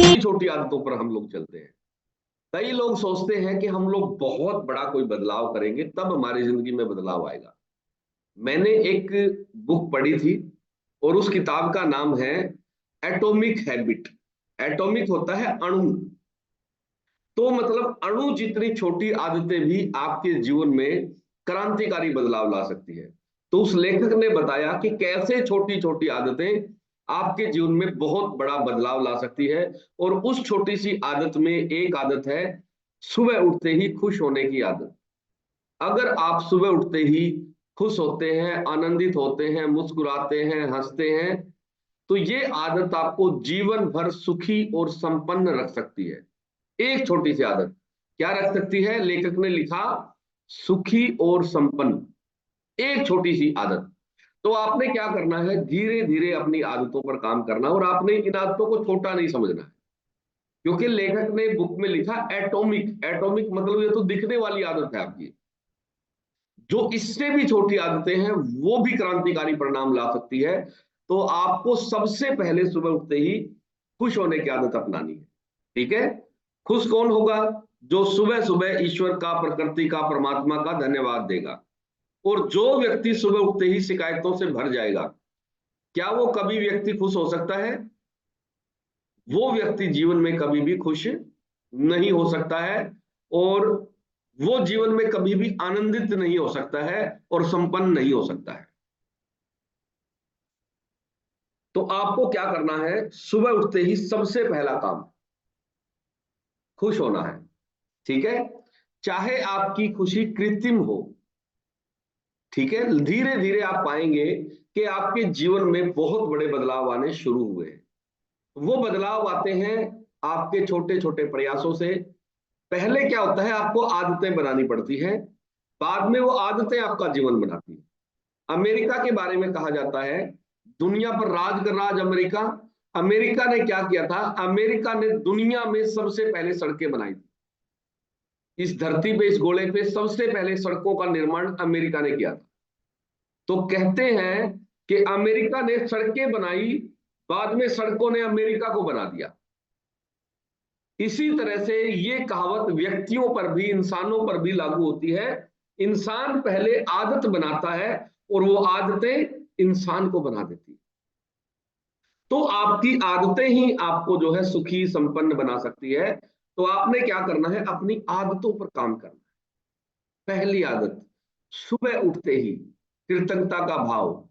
छोटी छोटी आदतों पर हम लोग चलते हैं। कई लोग सोचते हैं कि हम लोग बहुत बड़ा कोई बदलाव करेंगे तब हमारी जिंदगी में बदलाव आएगा। मैंने एक बुक पढ़ी थी और उस किताब का नाम है एटॉमिक हैबिट। एटॉमिक होता है अणु। तो मतलब अणु जितनी छोटी आदतें भी आपके जीवन में क्रांतिकारी बदलाव ला सकती है। तो उस लेखक ने बताया कि कैसे छोटी छोटी आदतें आपके जीवन में बहुत बड़ा बदलाव ला सकती है। और उस छोटी सी आदत में एक आदत है सुबह उठते ही खुश होने की आदत। अगर आप सुबह उठते ही खुश होते हैं, आनंदित होते हैं, मुस्कुराते हैं, हंसते हैं, तो ये आदत आपको जीवन भर सुखी और संपन्न रख सकती है। एक छोटी सी आदत क्या रख सकती है? लेखक ने लिखा सुखी और संपन्न। एक छोटी सी आदत। तो आपने क्या करना है, धीरे धीरे अपनी आदतों पर काम करना और आपने इन आदतों को छोटा नहीं समझना है। क्योंकि लेखक ने बुक में लिखा एटॉमिक। एटॉमिक मतलब ये तो दिखने वाली आदत है आपकी। जो इससे भी छोटी आदतें हैं वो भी क्रांतिकारी परिणाम ला सकती है। तो आपको सबसे पहले सुबह उठते ही खुश होने की आदत अपनानी है। ठीक है? खुश कौन होगा? जो सुबह सुबह ईश्वर का, प्रकृति का, परमात्मा का धन्यवाद देगा। और जो व्यक्ति सुबह उठते ही शिकायतों से भर जाएगा, क्या वो कभी व्यक्ति खुश हो सकता है? वो व्यक्ति जीवन में कभी भी खुश नहीं हो सकता है। और वो जीवन में कभी भी आनंदित नहीं हो सकता है और संपन्न नहीं हो सकता है। तो आपको क्या करना है? सुबह उठते ही सबसे पहला काम खुश होना है। ठीक है? चाहे आपकी खुशी कृत्रिम हो। ठीक है? धीरे धीरे आप पाएंगे कि आपके जीवन में बहुत बड़े बदलाव आने शुरू हुए हैं। वो बदलाव आते हैं आपके छोटे छोटे प्रयासों से। पहले क्या होता है, आपको आदतें बनानी पड़ती है, बाद में वो आदतें आपका जीवन बनाती है। अमेरिका के बारे में कहा जाता है दुनिया पर राज कर राज अमेरिका। अमेरिका ने क्या किया था? अमेरिका ने दुनिया में सबसे पहले सड़कें बनाई थी। इस धरती पे, इस गोले पे सबसे पहले सड़कों का निर्माण अमेरिका ने किया था। तो कहते हैं कि अमेरिका ने सड़कें बनाई, बाद में सड़कों ने अमेरिका को बना दिया। इसी तरह से ये कहावत व्यक्तियों पर भी, इंसानों पर भी लागू होती है। इंसान पहले आदत बनाता है और वो आदतें इंसान को बना देती है। तो आपकी आदतें ही आपको जो है सुखी संपन्न बना सकती है। तो आपने क्या करना है? अपनी आदतों पर काम करना है। पहली आदत, सुबह उठते ही कृतज्ञता का भाव,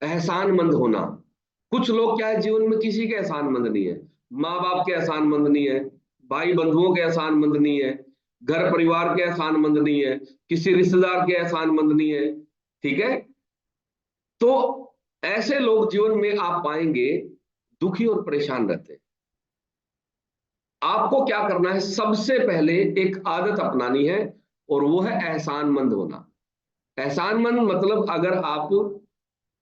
एहसानमंद होना। कुछ लोग क्या है, जीवन में किसी के एहसानमंद नहीं है। माँ बाप के एहसानमंद नहीं है, भाई बंधुओं के एहसानमंद नहीं है, घर परिवार के एहसानमंद नहीं है, किसी रिश्तेदार के एहसानमंद नहीं है। ठीक है? तो ऐसे लोग जीवन में आप पाएंगे दुखी और परेशान रहते हैं। आपको क्या करना है? सबसे पहले एक आदत अपनानी है और वो है एहसानमंद होना। एहसानमंद मतलब अगर आप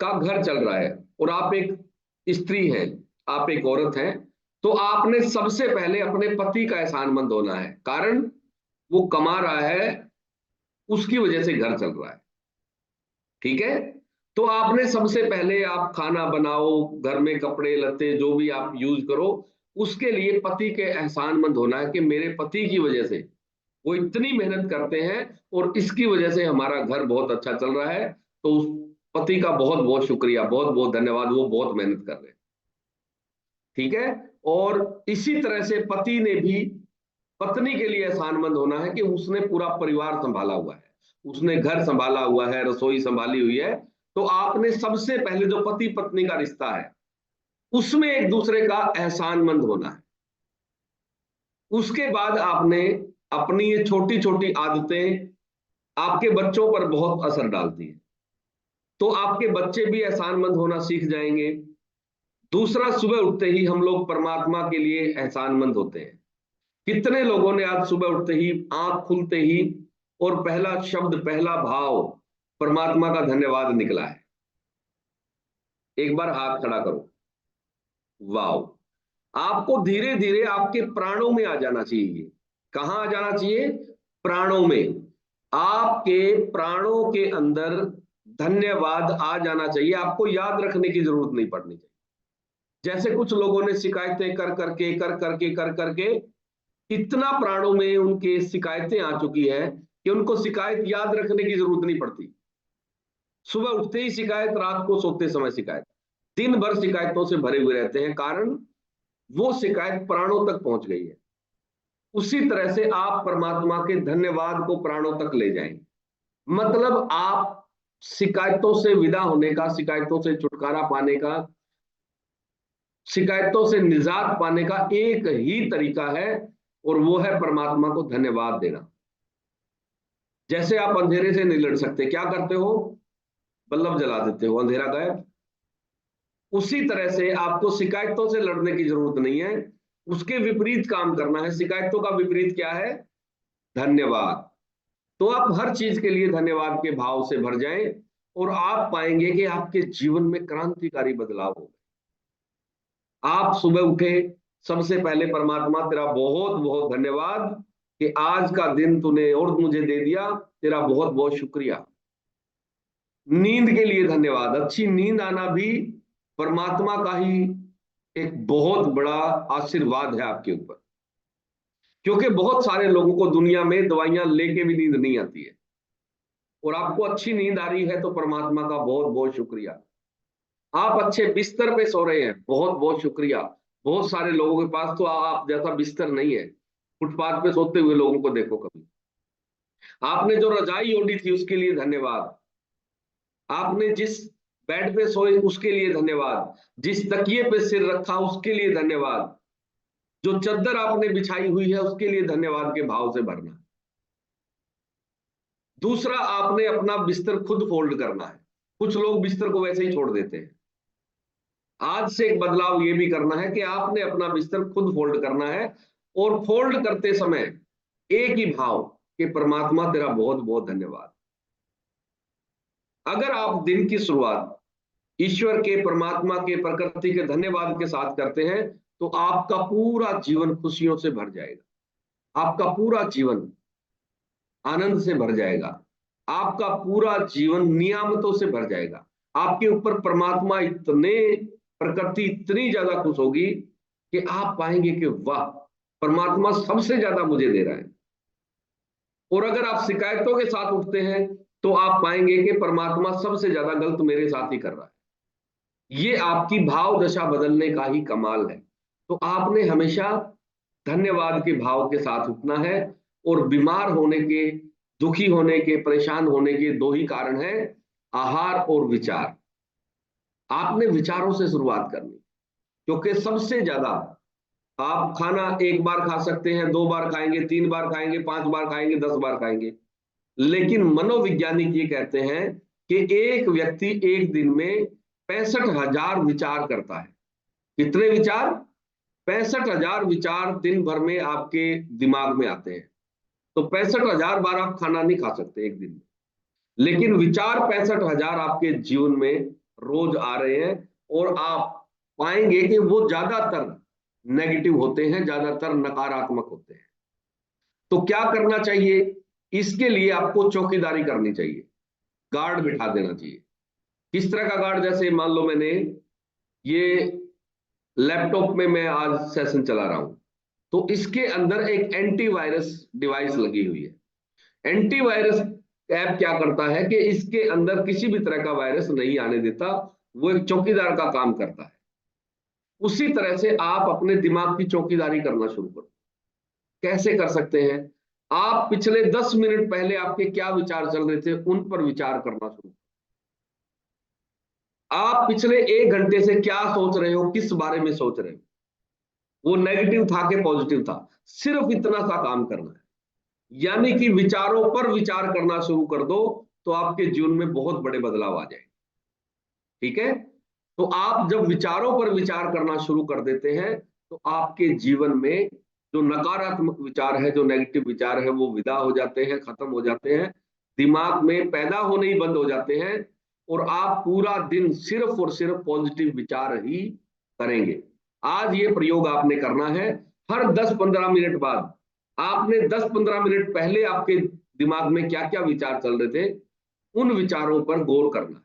का घर चल रहा है और आप एक स्त्री हैं, आप एक औरत हैं, तो आपने सबसे पहले अपने पति का एहसानमंद होना है। कारण वो कमा रहा है, उसकी वजह से घर चल रहा है। ठीक है? तो आपने सबसे पहले आप खाना बनाओ, घर में कपड़े लत्ते जो भी आप यूज करो, उसके लिए पति के एहसानमंद होना है कि मेरे पति की वजह से वो इतनी मेहनत करते हैं और इसकी वजह से हमारा घर बहुत अच्छा चल रहा है। तो उस पति का बहुत बहुत शुक्रिया, बहुत बहुत धन्यवाद, वो बहुत मेहनत कर रहे हैं। ठीक है? और इसी तरह से पति ने भी पत्नी के लिए एहसानमंद होना है कि उसने पूरा परिवार संभाला हुआ है, उसने घर संभाला हुआ है, रसोई संभाली हुई है। तो आपने सबसे पहले जो पति पत्नी का रिश्ता है उसमें एक दूसरे का एहसानमंद होना है। उसके बाद आपने अपनी ये छोटी छोटी आदतें आपके बच्चों पर बहुत असर डालती है। तो आपके बच्चे भी एहसानमंद होना सीख जाएंगे। दूसरा, सुबह उठते ही हम लोग परमात्मा के लिए एहसानमंद होते हैं। कितने लोगों ने आज सुबह उठते ही, आंख खुलते ही और पहला शब्द, पहला भाव परमात्मा का धन्यवाद निकला है? एक बार हाथ खड़ा करो। वाह! आपको धीरे धीरे आपके प्राणों में आ जाना चाहिए। कहां आ जाना चाहिए? प्राणों में। आपके प्राणों के अंदर धन्यवाद आ जाना चाहिए। आपको याद रखने की जरूरत नहीं पड़नी चाहिए। जैसे कुछ लोगों ने शिकायतें कर करके इतना प्राणों में उनके शिकायतें आ चुकी है कि उनको शिकायत याद रखने की जरूरत नहीं पड़ती। सुबह उठते ही शिकायत, रात को सोते समय शिकायत, दिन भर शिकायतों से भरे हुए रहते हैं। कारण वो शिकायत प्राणों तक पहुंच गई है। उसी तरह से आप परमात्मा के धन्यवाद को प्राणों तक ले जाएंगे। मतलब आप शिकायतों से विदा होने का, शिकायतों से छुटकारा पाने का, शिकायतों से निजात पाने का एक ही तरीका है, और वो है परमात्मा को धन्यवाद देना। जैसे आप अंधेरे से नहीं लड़ सकते, क्या करते हो? बल्ब जला देते हो, अंधेरा गायब। उसी तरह से आपको शिकायतों से लड़ने की जरूरत नहीं है, उसके विपरीत काम करना है। शिकायतों का विपरीत क्या है? धन्यवाद। तो आप हर चीज के लिए धन्यवाद के भाव से भर जाएं, और आप पाएंगे कि आपके जीवन में क्रांतिकारी बदलाव होगा। आप सुबह उठे, सबसे पहले परमात्मा तेरा बहुत बहुत धन्यवाद कि आज का दिन तूने और मुझे दे दिया, तेरा बहुत बहुत शुक्रिया। नींद के लिए धन्यवाद। अच्छी नींद आना भी परमात्मा का ही एक बहुत बड़ा आशीर्वाद है आपके ऊपर, क्योंकि बहुत सारे लोगों को दुनिया में दवाइयां लेके भी नींद नहीं आती है, और आपको अच्छी नींद आ रही है तो परमात्मा का बहुत बहुत शुक्रिया। आप अच्छे बिस्तर पे सो रहे हैं, बहुत बहुत शुक्रिया। बहुत सारे लोगों के पास तो आप जैसा बिस्तर नहीं है, फुटपाथ पे सोते हुए लोगों को देखो कभी। आपने जो रजाई ओढ़ी थी उसके लिए धन्यवाद। आपने जिस बेड पे सोए उसके लिए धन्यवाद। जिस तकिए पे सिर रखा उसके लिए धन्यवाद। जो चादर आपने बिछाई हुई है उसके लिए धन्यवाद के भाव से भरना। दूसरा, आपने अपना बिस्तर खुद फोल्ड करना है। कुछ लोग बिस्तर को वैसे ही छोड़ देते हैं। आज से एक बदलाव ये भी करना है कि आपने अपना बिस्तर खुद फोल्ड करना है, और फोल्ड करते समय एक ही भाव कि परमात्मा तेरा बहुत बहुत धन्यवाद। अगर आप दिन की शुरुआत ईश्वर के, परमात्मा के, प्रकृति के धन्यवाद के साथ करते हैं तो आपका पूरा जीवन खुशियों से भर जाएगा। आपका पूरा जीवन आनंद से भर जाएगा। आपका पूरा जीवन नियामतों से भर जाएगा। आपके ऊपर परमात्मा इतने, प्रकृति इतनी ज्यादा खुश होगी कि आप पाएंगे कि वाह, परमात्मा सबसे ज्यादा मुझे दे रहा है। और अगर आप शिकायतों के साथ उठते हैं तो आप पाएंगे कि परमात्मा सबसे ज्यादा गलत मेरे साथ ही कर रहा है। ये आपकी भाव दशा बदलने का ही कमाल है। तो आपने हमेशा धन्यवाद के भाव के साथ उठना है। और बीमार होने के, दुखी होने के, परेशान होने के दो ही कारण हैं, आहार और विचार। आपने विचारों से शुरुआत करनी, क्योंकि सबसे ज्यादा आप खाना एक बार खा सकते हैं, दो बार खाएंगे, तीन बार खाएंगे, पांच बार खाएंगे, 10 बार खाएंगे, लेकिन मनोवैज्ञानिक ये कहते हैं कि एक व्यक्ति एक दिन में 65,000 विचार करता है। कितने विचार? 65,000 विचार दिन भर में आपके दिमाग में आते हैं। तो 65,000 बार आप खाना नहीं खा सकते एक दिन में, लेकिन विचार 65,000 आपके जीवन में रोज आ रहे हैं, और आप पाएंगे कि वो ज्यादातर नेगेटिव होते हैं, ज्यादातर नकारात्मक होते हैं। तो क्या करना चाहिए? इसके लिए आपको चौकीदारी करनी चाहिए, गार्ड बिठा देना चाहिए। किस तरह का गार्ड? जैसे मान लो मैंने ये लैपटॉप में मैं आज सेशन चला रहा हूं, तो इसके अंदर एक एंटीवायरस डिवाइस लगी हुई है। एंटीवायरस ऐप क्या करता है कि इसके अंदर किसी भी तरह का वायरस नहीं आने देता, वो एक चौकीदार का काम करता है। उसी तरह से आप अपने दिमाग की चौकीदारी करना शुरू करो। कैसे कर सकते हैं? आप पिछले 10 मिनट पहले आपके क्या विचार चल रहे थे उन पर विचार करना शुरू। आप पिछले 1 घंटे से क्या सोच रहे हो, किस बारे में सोच रहे हो, वो नेगेटिव था कि पॉजिटिव था, सिर्फ इतना सा काम करना है। यानी कि विचारों पर विचार करना शुरू कर दो, तो आपके जीवन में बहुत बड़े बदलाव आ जाएंगे। ठीक है? तो आप जब विचारों पर विचार करना शुरू कर देते हैं तो आपके जीवन में जो नकारात्मक विचार है, जो नेगेटिव विचार है, वो विदा हो जाते हैं, खत्म हो जाते हैं, दिमाग में पैदा होने ही बंद हो जाते हैं, और आप पूरा दिन सिर्फ और सिर्फ पॉजिटिव विचार ही करेंगे। आज ये प्रयोग आपने करना है। हर 10-15 मिनट बाद आपने 10-15 मिनट पहले आपके दिमाग में क्या क्या विचार चल रहे थे, उन विचारों पर गौर करना है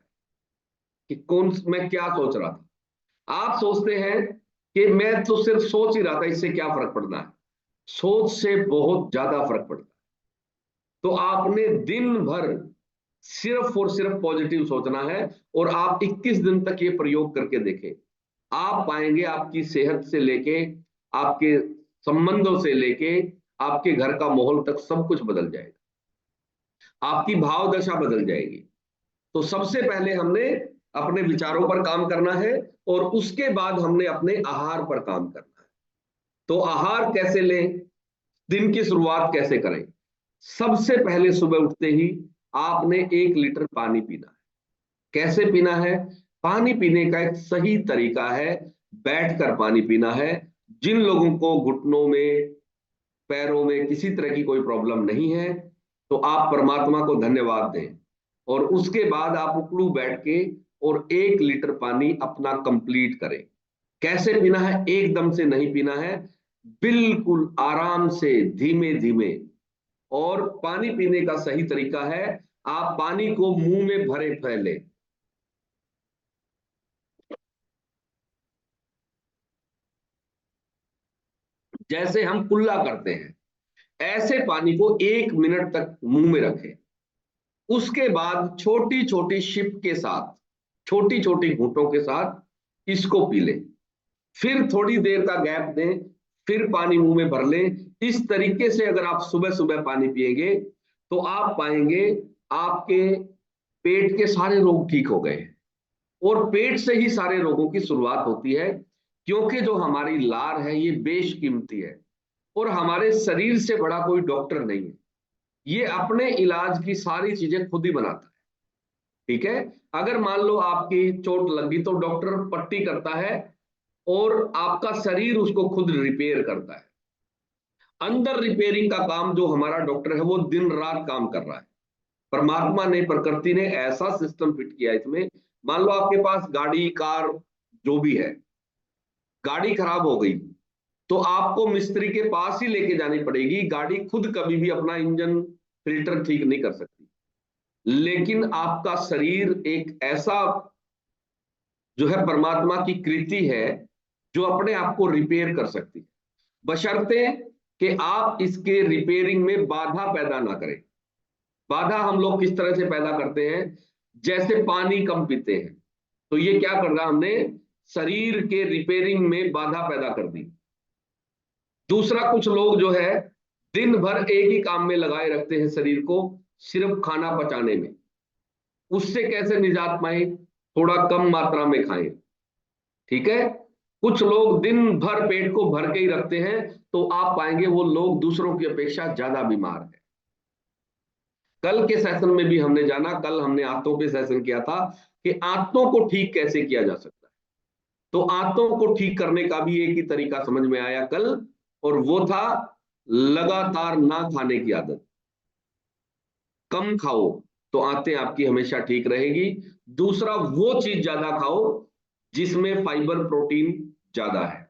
कि कौन, मैं क्या सोच रहा था। आप सोचते हैं कि मैं तो सिर्फ सोच ही रहा था, इससे क्या फर्क पड़ना है। सोच से बहुत ज्यादा फर्क पड़ता है। तो आपने दिन भर सिर्फ और सिर्फ पॉजिटिव सोचना है, और आप 21 दिन तक ये प्रयोग करके देखें। आप पाएंगे आपकी सेहत से लेके, आपके संबंधों से लेके, आपके घर का माहौल तक सब कुछ बदल जाएगा। आपकी भाव दशा बदल जाएगी। तो सबसे पहले हमने अपने विचारों पर काम करना है, और उसके बाद हमने अपने आहार पर काम करना है। तो आहार कैसे लें, दिन की शुरुआत कैसे करें? सबसे पहले सुबह उठते ही आपने 1 लीटर पानी पीना है। कैसे पीना है? पानी पीने का एक सही तरीका है, बैठकर पानी पीना है। जिन लोगों को घुटनों में, पैरों में किसी तरह की कोई प्रॉब्लम नहीं है, तो आप परमात्मा को धन्यवाद दें, और उसके बाद आप उकड़ू बैठ के और 1 लीटर पानी अपना कंप्लीट करें। कैसे पीना है? एकदम से नहीं पीना है, बिल्कुल आराम से, धीमे धीमे। और पानी पीने का सही तरीका है, आप पानी को मुंह में भरे फैले। जैसे हम कुल्ला करते हैं, ऐसे पानी को 1 मिनट तक मुंह में रखें। उसके बाद छोटी छोटी शिप के साथ, छोटी छोटी घूंटों के साथ इसको पी लें। फिर थोड़ी देर का गैप दें, फिर पानी मुंह में भर लें। इस तरीके से अगर आप सुबह सुबह पानी पिएंगे, तो आप पाएंगे आपके पेट के सारे रोग ठीक हो गए। और पेट से ही सारे रोगों की शुरुआत होती है, क्योंकि जो हमारी लार है ये बेशकीमती है, और हमारे शरीर से बड़ा कोई डॉक्टर नहीं है। ये अपने इलाज की सारी चीजें खुद ही बनाता है। ठीक है? अगर मान लो आपकी चोट लगी, तो डॉक्टर पट्टी करता है, और आपका शरीर उसको खुद रिपेयर करता है। अंदर रिपेयरिंग का काम जो हमारा डॉक्टर है वो दिन रात काम कर रहा है। परमात्मा ने, प्रकृति ने ऐसा सिस्टम फिट किया है इसमें। मान लो आपके पास गाड़ी, कार, जो भी है, गाड़ी खराब हो गई, तो आपको मिस्त्री के पास ही लेके जानी पड़ेगी। गाड़ी खुद कभी भी अपना इंजन, फिल्टर ठीक नहीं कर सकती। लेकिन आपका शरीर एक ऐसा, जो है परमात्मा की कृति है, जो अपने आप को रिपेयर कर सकती है, बशर्ते कि आप इसके रिपेयरिंग में बाधा पैदा ना करें। बाधा हम लोग किस तरह से पैदा करते हैं? जैसे पानी कम पीते हैं, तो ये क्या कर रहा, हमने शरीर के रिपेयरिंग में बाधा पैदा कर दी। दूसरा, कुछ लोग जो है दिन भर एक ही काम में लगाए रखते हैं शरीर को, सिर्फ खाना पचाने में। उससे कैसे निजात पाए? थोड़ा कम मात्रा में खाएं। ठीक है? कुछ लोग दिन भर पेट को भर के ही रखते हैं, तो आप पाएंगे वो लोग दूसरों की अपेक्षा ज्यादा बीमार है। कल के सेशन में भी हमने जाना, कल हमने आंतों पे सेशन किया था कि आंतों को ठीक कैसे किया जा सकता है। तो आंतों को ठीक करने का भी एक ही तरीका समझ में आया कल, और वो था लगातार ना खाने की आदत। कम खाओ, तो आंतें आपकी हमेशा ठीक रहेगी। दूसरा, वो चीज ज्यादा खाओ जिसमें फाइबर, प्रोटीन ज्यादा है।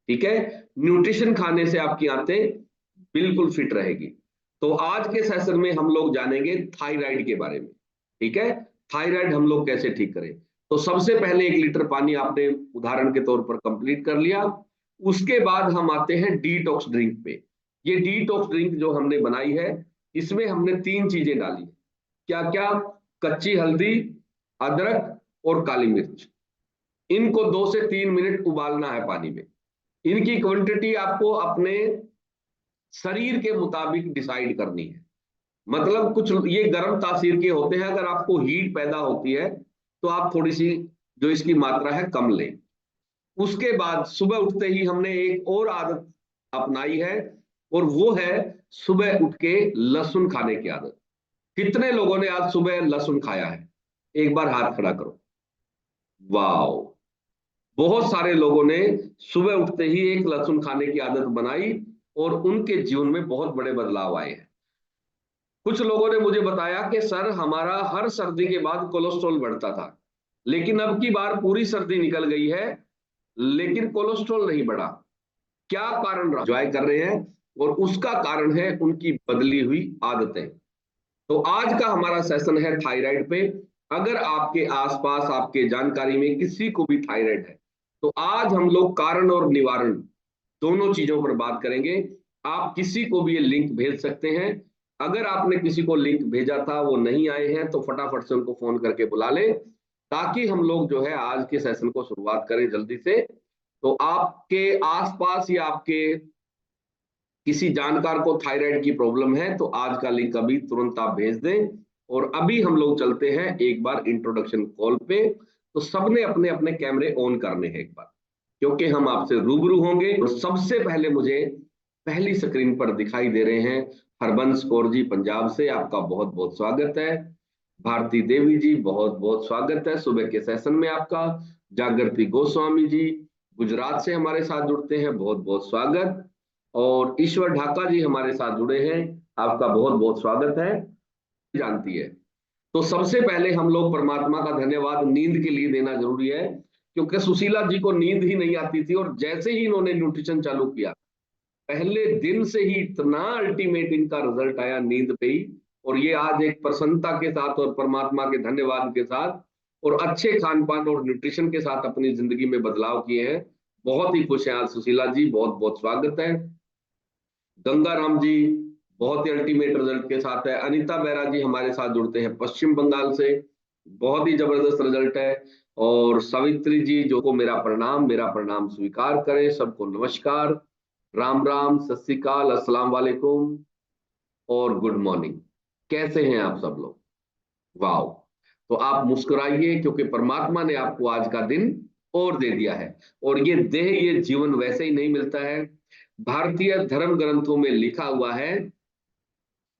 ठीक है? न्यूट्रिशन खाने से आपकी आंतें बिल्कुल फिट रहेगी। तो आज के सेशन में हम लोग जानेंगे थायराइड के बारे में। ठीक है? थायराइड हम लोग कैसे ठीक करें? तो सबसे पहले 1 लीटर पानी आपने उदाहरण के तौर पर कंप्लीट कर लिया। उसके बाद हम आते हैं डिटॉक्स ड्रिंक पे। ये डिटॉक्स ड्रिंक जो हमने बनाई है, इसमें हमने 3 चीजें डाली। क्या क्या? कच्ची हल्दी, अदरक और काली मिर्च। इनको 2 से 3 मिनट उबालना है पानी में। इनकी क्वांटिटी आपको अपने शरीर के मुताबिक डिसाइड करनी है। मतलब कुछ ये गर्म तासीर के होते हैं, अगर आपको हीट पैदा होती है, तो आप थोड़ी सी जो इसकी मात्रा है कम लें। उसके बाद सुबह उठते ही हमने एक और आदत अपनाई है, और वो है सुबह उठ के लहसुन खाने की आदत। कितने लोगों ने आज सुबह लहसुन खाया है? एक बार हाथ खड़ा करो। वाओ! बहुत सारे लोगों ने सुबह उठते ही एक लहसुन खाने की आदत बनाई, और उनके जीवन में बहुत बड़े बदलाव आए हैं। कुछ लोगों ने मुझे बताया कि सर, हमारा हर सर्दी के बाद कोलेस्ट्रॉल बढ़ता था, लेकिन अब की बार पूरी सर्दी निकल गई है, लेकिन कोलेस्ट्रॉल नहीं बढ़ा। क्या कारण रहा? एंजॉय कर रहे हैं, और उसका कारण है उनकी बदली हुई आदतें। तो आज का हमारा सेशन है थायराइड पे। अगर आपके आसपास, आपके जानकारी में किसी को भी थायराइड है, तो आज हम लोग कारण और निवारण दोनों चीजों पर बात करेंगे। आप किसी को भी ये लिंक भेज सकते हैं। अगर आपने किसी को लिंक भेजा था वो नहीं आए हैं तो फटाफट से उनको फोन करके बुला लें, ताकि हम लोग जो है आज के सेशन को शुरुआत करें जल्दी से। तो आपके आसपास या आपके किसी जानकार को थायराइड की प्रॉब्लम है तो आज का लिंक अभी तुरंत आप भेज दें। और अभी हम लोग चलते हैं एक बार इंट्रोडक्शन कॉल पे। तो सबने अपने अपने कैमरे ऑन करने हैं एक बार, क्योंकि हम आपसे रूबरू होंगे। और सबसे पहले मुझे पहली स्क्रीन पर दिखाई दे रहे हैं हरबंस कौर जी पंजाब से, आपका बहुत बहुत स्वागत है। भारती देवी जी बहुत बहुत स्वागत है सुबह के सेशन में आपका। जागृति गोस्वामी जी गुजरात से हमारे साथ जुड़ते हैं, बहुत बहुत स्वागत। और ईश्वर ढाका जी हमारे साथ जुड़े हैं, आपका बहुत बहुत स्वागत है। जानती है। तो सबसे पहले हम लोग परमात्मा का धन्यवाद नींद के लिए देना जरूरी है, क्योंकि सुशीला जी को नींद ही नहीं आती थी और जैसे ही इन्होंने न्यूट्रिशन चालू किया पहले दिन से ही इतना अल्टीमेट इनका रिजल्ट आया नींद पे ही। और ये आज एक प्रसन्नता के साथ और परमात्मा के धन्यवाद के साथ और अच्छे खान पान और न्यूट्रिशन के साथ अपनी जिंदगी में बदलाव किए हैं। बहुत ही खुश हैं आज सुशीला जी, बहुत बहुत स्वागत है। गंगा राम जी बहुत ही अल्टीमेट रिजल्ट के साथ है। अनीता बेरा जी हमारे साथ जुड़ते हैं पश्चिम बंगाल से, बहुत ही जबरदस्त रिजल्ट है। और सावित्री जी जो को मेरा प्रणाम स्वीकार करें, सबको नमस्कार, राम राम, सत श्री अकाल, अस्सलाम वालेकुम और गुड मॉर्निंग। कैसे हैं आप सब लोग? वाह। तो आप मुस्कुराइए, क्योंकि परमात्मा ने आपको आज का दिन और दे दिया है। और ये देह, ये जीवन वैसे ही नहीं मिलता है। भारतीय धर्म ग्रंथों में लिखा हुआ है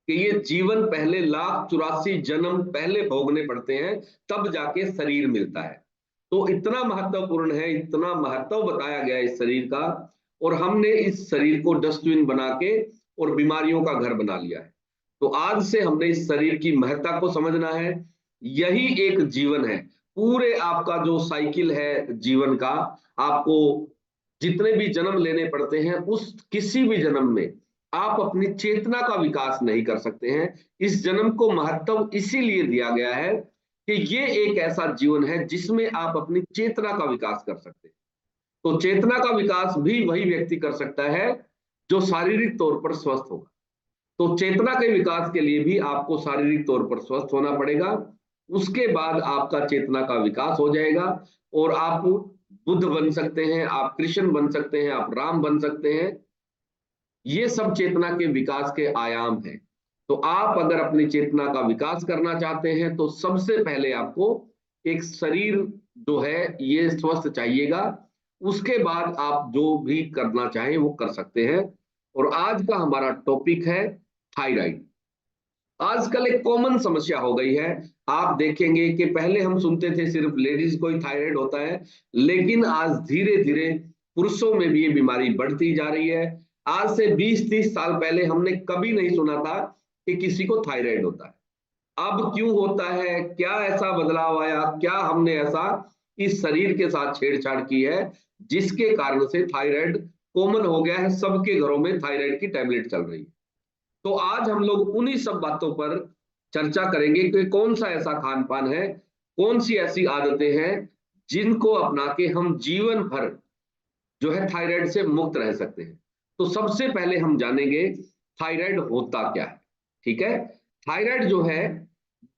कि ये जीवन पहले 1,84 जन्म पहले भोगने पड़ते हैं, तब जाके शरीर मिलता है। तो इतना महत्वपूर्ण है, इतना महत्व बताया गया है इस शरीर का। और हमने इस शरीर को डस्टबिन बना के और बीमारियों का घर बना लिया है। तो आज से हमने इस शरीर की महत्ता को समझना है। यही एक जीवन है। पूरे आपका जो साइकिल है जीवन का, आपको जितने भी जन्म लेने पड़ते हैं उस किसी भी जन्म में आप अपनी चेतना का विकास नहीं कर सकते हैं। इस जन्म को महत्व इसीलिए दिया गया है कि ये एक ऐसा जीवन है जिसमें आप अपनी चेतना का विकास कर सकते हैं। तो चेतना का विकास भी वही व्यक्ति कर सकता है जो शारीरिक तौर पर स्वस्थ होगा। तो चेतना के विकास के लिए भी आपको शारीरिक तौर पर स्वस्थ होना पड़ेगा। उसके बाद आपका चेतना का विकास हो जाएगा और आप बुद्ध बन सकते हैं, आप कृष्ण बन सकते हैं, आप राम बन सकते हैं। ये सब चेतना के विकास के आयाम हैं। तो आप अगर अपनी चेतना का विकास करना चाहते हैं तो सबसे पहले आपको एक शरीर जो है ये स्वस्थ चाहिएगा। उसके बाद आप जो भी करना चाहें वो कर सकते हैं। और आज का हमारा टॉपिक है थायराइड। आजकल एक कॉमन समस्या हो गई है। आप देखेंगे कि पहले हम सुनते थे सिर्फ लेडीज को ही थायराइड होता है, लेकिन आज धीरे धीरे पुरुषों में भी ये बीमारी बढ़ती जा रही है। आज से 20-30 साल पहले हमने कभी नहीं सुना था कि किसी को थायराइड होता है। अब क्यों होता है, क्या ऐसा बदलाव आया, क्या हमने ऐसा इस शरीर के साथ छेड़छाड़ की है जिसके कारण से थायराइड कॉमन हो गया है, सबके घरों में थायराइड की टैबलेट चल रही है। तो आज हम लोग उन्हीं सब बातों पर चर्चा करेंगे कि कौन सा ऐसा खान पान है, कौन सी ऐसी आदतें हैं जिनको अपना के हम जीवन भर जो है थायराइड से मुक्त रह सकते हैं। तो सबसे पहले हम जानेंगे थायराइड होता क्या है। ठीक है। थायराइड जो है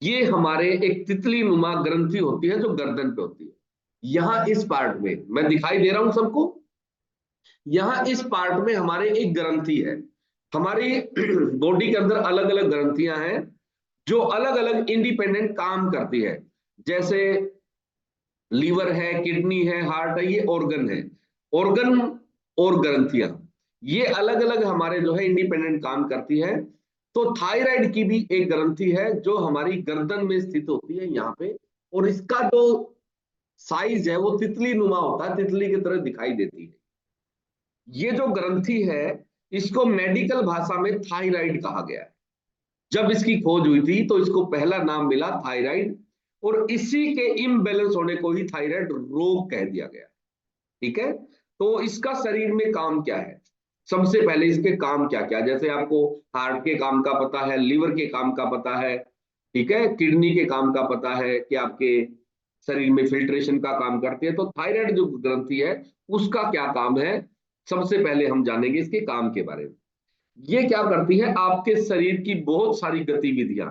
ये हमारे एक तितली नुमा ग्रंथि होती है जो गर्दन पे होती है। यहां इस पार्ट में मैं दिखाई दे रहा हूं सबको, यहां इस पार्ट में हमारे एक ग्रंथि है। हमारी बॉडी के अंदर अलग अलग ग्रंथियां हैं जो अलग अलग इंडिपेंडेंट काम करती है। जैसे लीवर है, किडनी है, हार्ट है, ये ऑर्गन है। ऑर्गन और ग्रंथियां ये अलग अलग हमारे जो है इंडिपेंडेंट काम करती है। तो थायराइड की भी एक ग्रंथि है जो हमारी गर्दन में स्थित होती है यहाँ पे। और इसका जो साइज है वो तितली नुमा होता है, तितली की तरह दिखाई देती है। ये जो ग्रंथि है इसको मेडिकल भाषा में थायराइड कहा गया है। जब इसकी खोज हुई थी तो इसको पहला नाम मिला थायराइड, और इसी के इम्बैलेंस होने को ही थायराइड रोग कह दिया गया। ठीक है। तो इसका शरीर में काम क्या है, सबसे पहले इसके काम क्या क्या, जैसे आपको हार्ट के काम का पता है, लीवर के काम का पता है, ठीक है, किडनी के काम का पता है कि आपके शरीर में फिल्ट्रेशन का काम करती है। तो थायराइड जो ग्रंथि है उसका क्या काम है, सबसे पहले हम जानेंगे इसके काम के बारे में। ये क्या करती है, आपके शरीर की बहुत सारी गतिविधियां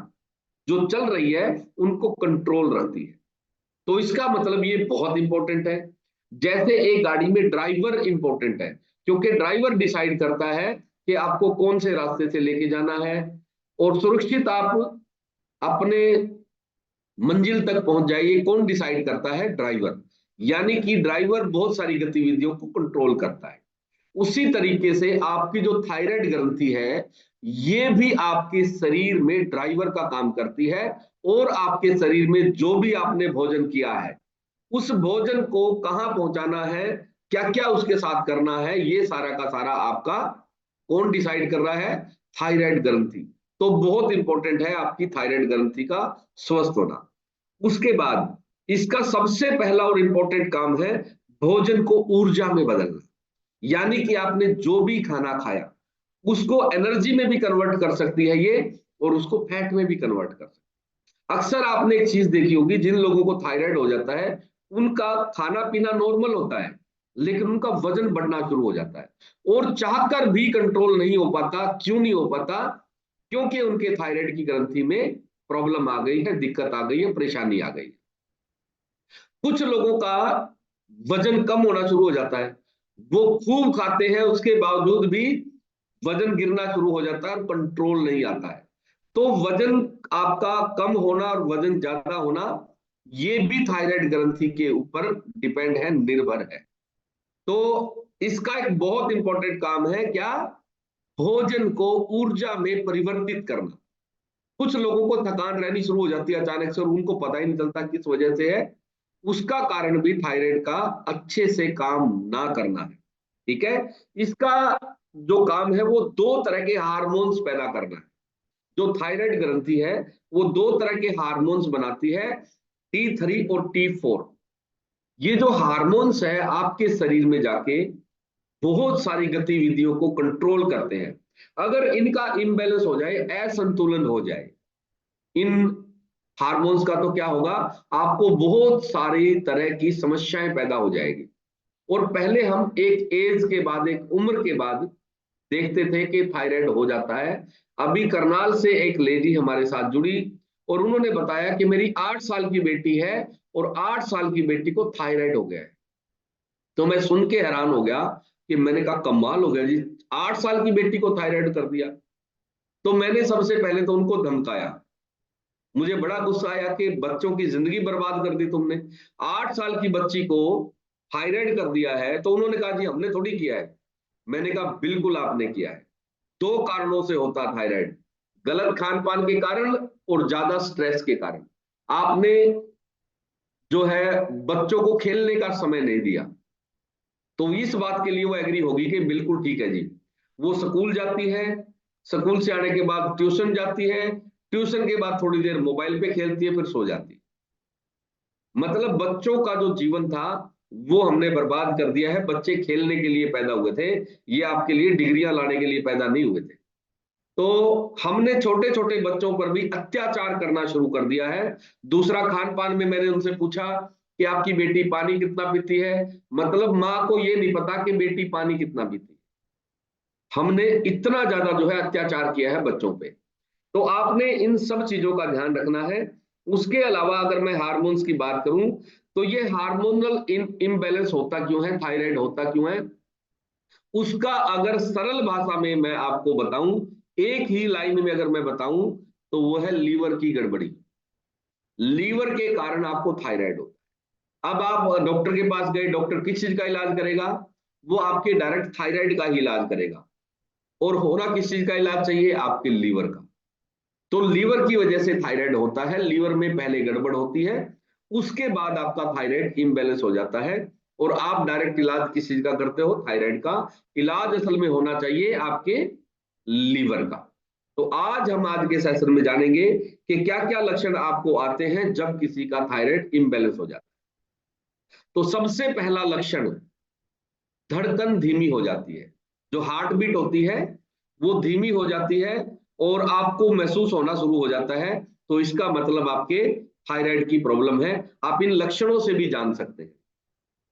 जो चल रही है उनको कंट्रोल रखती है। तो इसका मतलब ये बहुत इंपॉर्टेंट है। जैसे एक गाड़ी में ड्राइवर इंपॉर्टेंट है, क्योंकि ड्राइवर डिसाइड करता है कि आपको कौन से रास्ते से लेके जाना है और सुरक्षित आप अपने मंजिल तक पहुंच जाइए। कौन डिसाइड करता है, ड्राइवर। यानी कि ड्राइवर बहुत सारी गतिविधियों को कंट्रोल करता है। उसी तरीके से आपकी जो थायराइड ग्रंथि है ये भी आपके शरीर में ड्राइवर का काम करती है, और आपके शरीर में जो भी आपने भोजन किया है उस भोजन को कहां पहुंचाना है, क्या क्या उसके साथ करना है, ये सारा का सारा आपका कौन डिसाइड कर रहा है, थायराइड ग्रंथि। तो बहुत इंपॉर्टेंट है आपकी थायराइड ग्रंथि का स्वस्थ होना। उसके बाद इसका सबसे पहला और इंपॉर्टेंट काम है भोजन को ऊर्जा में बदलना। यानी कि आपने जो भी खाना खाया उसको एनर्जी में भी कन्वर्ट कर सकती है ये, और उसको फैट में भी कन्वर्ट कर सकती है। अक्सर आपने एक चीज देखी होगी, जिन लोगों को थायराइड हो जाता है उनका खाना पीना नॉर्मल होता है, लेकिन उनका वजन बढ़ना शुरू हो जाता है और चाहकर भी कंट्रोल नहीं हो पाता। क्यों नहीं हो पाता, क्योंकि उनके थायराइड की ग्रंथि में प्रॉब्लम आ गई है, दिक्कत आ गई है, परेशानी आ गई है। कुछ लोगों का वजन कम होना शुरू हो जाता है, वो खूब खाते हैं उसके बावजूद भी वजन गिरना शुरू हो जाता है और कंट्रोल नहीं आता है। तो वजन आपका कम होना और वजन ज्यादा होना ये भी थायराइड ग्रंथि के ऊपर डिपेंड है, निर्भर है। तो इसका एक बहुत इंपॉर्टेंट काम है क्या, भोजन को ऊर्जा में परिवर्तित करना। कुछ लोगों को थकान रहनी शुरू हो जाती है अचानक से और उनको पता ही नहीं चलता किस वजह से है। उसका कारण भी थायराइड का अच्छे से काम ना करना है। ठीक है, इसका जो काम है वो दो तरह के हार्मोन्स पैदा करना है। जो थायराइड ग्रंथि है वो दो तरह के हार्मोन्स बनाती है, T3 और T4। ये जो हार्मोन्स है आपके शरीर में जाके बहुत सारी गतिविधियों को कंट्रोल करते हैं। अगर इनका इम्बैलेंस हो जाए, असंतुलन हो जाए इन हार्मोन्स का, तो क्या होगा, आपको बहुत सारी तरह की समस्याएं पैदा हो जाएगी। और पहले हम एक एज के बाद, एक उम्र के बाद देखते थे कि थायराइड हो जाता है। अभी करनाल से एक लेडी हमारे साथ जुड़ी और उन्होंने बताया कि मेरी 8 साल की बेटी है और 8 साल की बेटी को थायराइड हो गया है। तो मैं सुन के हैरान हो गया कि मैंने कहा कमाल हो गया जी, 8 साल की बेटी को थायराइड कर दिया। तो मैंने सबसे पहले तो उनको धमकाया, मुझे बड़ा गुस्सा आया कि बच्चों की जिंदगी बर्बाद कर दी तुमने, 8 साल की बच्ची को थायराइड कर दिया है। तो उन्होंने कहा जी हमने थोड़ी किया है। मैंने कहा बिल्कुल आपने किया है। दो कारणों से होता थायराइड, गलत खान पान के कारण और ज्यादा स्ट्रेस के कारण। आपने जो है बच्चों को खेलने का समय नहीं दिया। तो इस बात के लिए वो एग्री होगी कि बिल्कुल ठीक है जी। वो स्कूल जाती है, स्कूल से आने के बाद ट्यूशन जाती है, ट्यूशन के बाद थोड़ी देर मोबाइल पे खेलती है, फिर सो जाती है। मतलब बच्चों का जो जीवन था वो हमने बर्बाद कर दिया है। बच्चे खेलने के लिए पैदा हुए थे, ये आपके लिए डिग्रियां लाने के लिए पैदा नहीं हुए थे। तो हमने छोटे छोटे बच्चों पर भी अत्याचार करना शुरू कर दिया है। दूसरा, खान पान में मैंने उनसे पूछा कि आपकी बेटी पानी कितना पीती है, मतलब माँ को ये नहीं पता कि बेटी पानी कितना पीती है। हमने इतना ज्यादा जो है अत्याचार किया है बच्चों पे। तो आपने इन सब चीजों का ध्यान रखना है। उसके अलावा अगर मैं हार्मोन्स की बात करूं, तो ये हार्मोनल इम्बैलेंस होता क्यों है, थायराइड होता क्यों है, उसका अगर सरल भाषा में मैं आपको बताऊं, एक ही लाइन में अगर मैं बताऊं, तो वो है लीवर की गड़बड़ी। लीवर के कारण आपको थायराइड होता है। अब आप डॉक्टर के पास गए, डॉक्टर किस चीज का इलाज करेगा, वो आपके डायरेक्ट थायराइड का ही इलाज करेगा। और होना किस चीज का इलाज चाहिए, आपके लीवर का। तो लीवर की वजह से थायराइड होता है, लीवर में पहले गड़बड़ होती है, उसके बाद आपका थायराइड इम्बैलेंस हो जाता है और आप डायरेक्ट इलाज किस चीज का करते हो, थायराइड का। इलाज असल में होना चाहिए आपके लीवर का। तो आज के सेशन में जानेंगे कि क्या क्या लक्षण आपको आते हैं जब किसी का थायराइड इम्बैलेंस हो जाता है। तो सबसे पहला लक्षण, धड़कन धीमी हो जाती है। जो हार्ट बीट होती है वो धीमी हो जाती है और आपको महसूस होना शुरू हो जाता है। तो इसका मतलब आपके थायराइड की प्रॉब्लम है, आप इन लक्षणों से भी जान सकते हैं।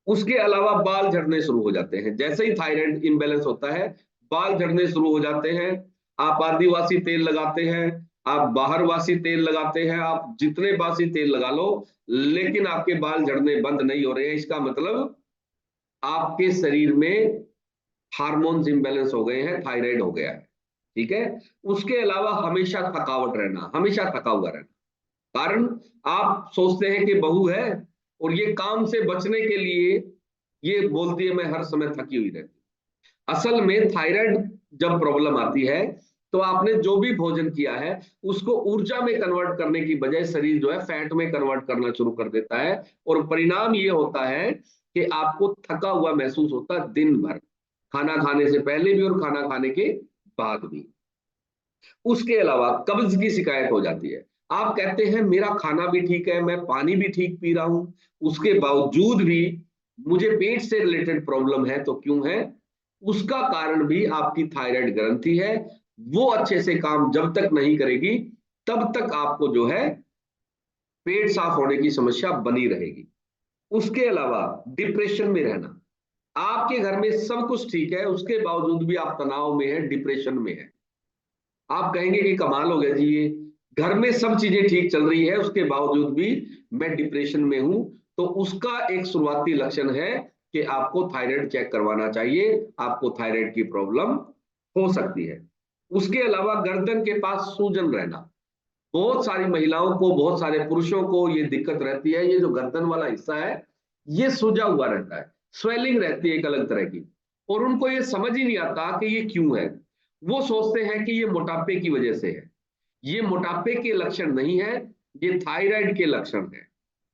उसके अलावा बाल झड़ने शुरू हो जाते हैं, जैसे ही थायराइड इम्बेलेंस होता है बाल झड़ने शुरू हो जाते हैं। आप आदिवासी तेल लगाते हैं, आप बाहरवासी तेल लगाते हैं, आप जितने बासी तेल लगा लो, लेकिन आपके बाल झड़ने बंद नहीं हो रहे हैं। इसका मतलब आपके शरीर में हार्मोन्स इम्बेलेंस हो गए हैं, थायराइड हो गया है। ठीक है। उसके अलावा हमेशा थकावट रहना, हमेशा थका हुआ रहना। कारण, आप सोचते हैं कि बहू है और ये काम से बचने के लिए ये बोलती है मैं हर समय थकी हुई रहती हूं। असल में थायराइड जब प्रॉब्लम आती है तो आपने जो भी भोजन किया है उसको ऊर्जा में कन्वर्ट करने की बजाय शरीर जो है फैट में कन्वर्ट करना शुरू कर देता है, और परिणाम ये होता है कि आपको थका हुआ महसूस होता है दिन भर, खाना खाने से पहले भी और खाना खाने के बाद भी। उसके अलावा कब्ज की शिकायत हो जाती है। आप कहते हैं मेरा खाना भी ठीक है, मैं पानी भी ठीक पी रहा हूं, उसके बावजूद भी मुझे पेट से रिलेटेड प्रॉब्लम है। तो क्यों है? उसका कारण भी आपकी थायराइड ग्रंथि है। वो अच्छे से काम जब तक नहीं करेगी तब तक आपको जो है पेट साफ होने की समस्या बनी रहेगी। उसके अलावा डिप्रेशन में रहना, आपके घर में सब कुछ ठीक है उसके बावजूद भी आप तनाव में है, डिप्रेशन में है। आप कहेंगे कि कमाल हो गया जी, ये घर में सब चीजें ठीक चल रही है उसके बावजूद भी मैं डिप्रेशन में हूं। तो उसका एक शुरुआती लक्षण है कि आपको थायराइड चेक करवाना चाहिए, आपको थायराइड की प्रॉब्लम हो सकती है। उसके अलावा गर्दन के पास सूजन रहना, बहुत सारी महिलाओं को, बहुत सारे पुरुषों को ये दिक्कत रहती है। ये जो गर्दन वाला हिस्सा है ये सूजा हुआ रहता है, स्वेलिंग रहती है एक अलग तरह की, और उनको ये समझ ही नहीं आता कि ये क्यों है। वो सोचते हैं कि ये मोटापे की वजह से है। ये मोटापे के लक्षण नहीं है, ये थायराइड के लक्षण है।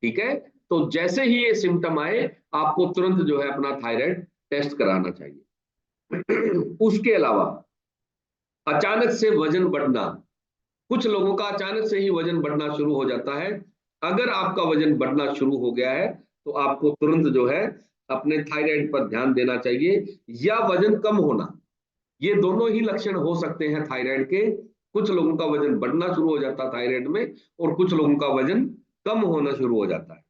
ठीक है। तो जैसे ही ये सिम्टम आए आपको तुरंत जो है अपना थायराइड टेस्ट कराना चाहिए। उसके अलावा अचानक से वजन बढ़ना, कुछ लोगों का अचानक से ही वजन बढ़ना शुरू हो जाता है। अगर आपका वजन बढ़ना शुरू हो गया है तो आपको तुरंत जो है अपने थायराइड पर ध्यान देना चाहिए। या वजन कम होना, ये दोनों ही लक्षण हो सकते हैं थायराइड के। कुछ लोगों का वजन बढ़ना शुरू हो जाता है थायराइड में, और कुछ लोगों का वजन कम होना शुरू हो जाता है।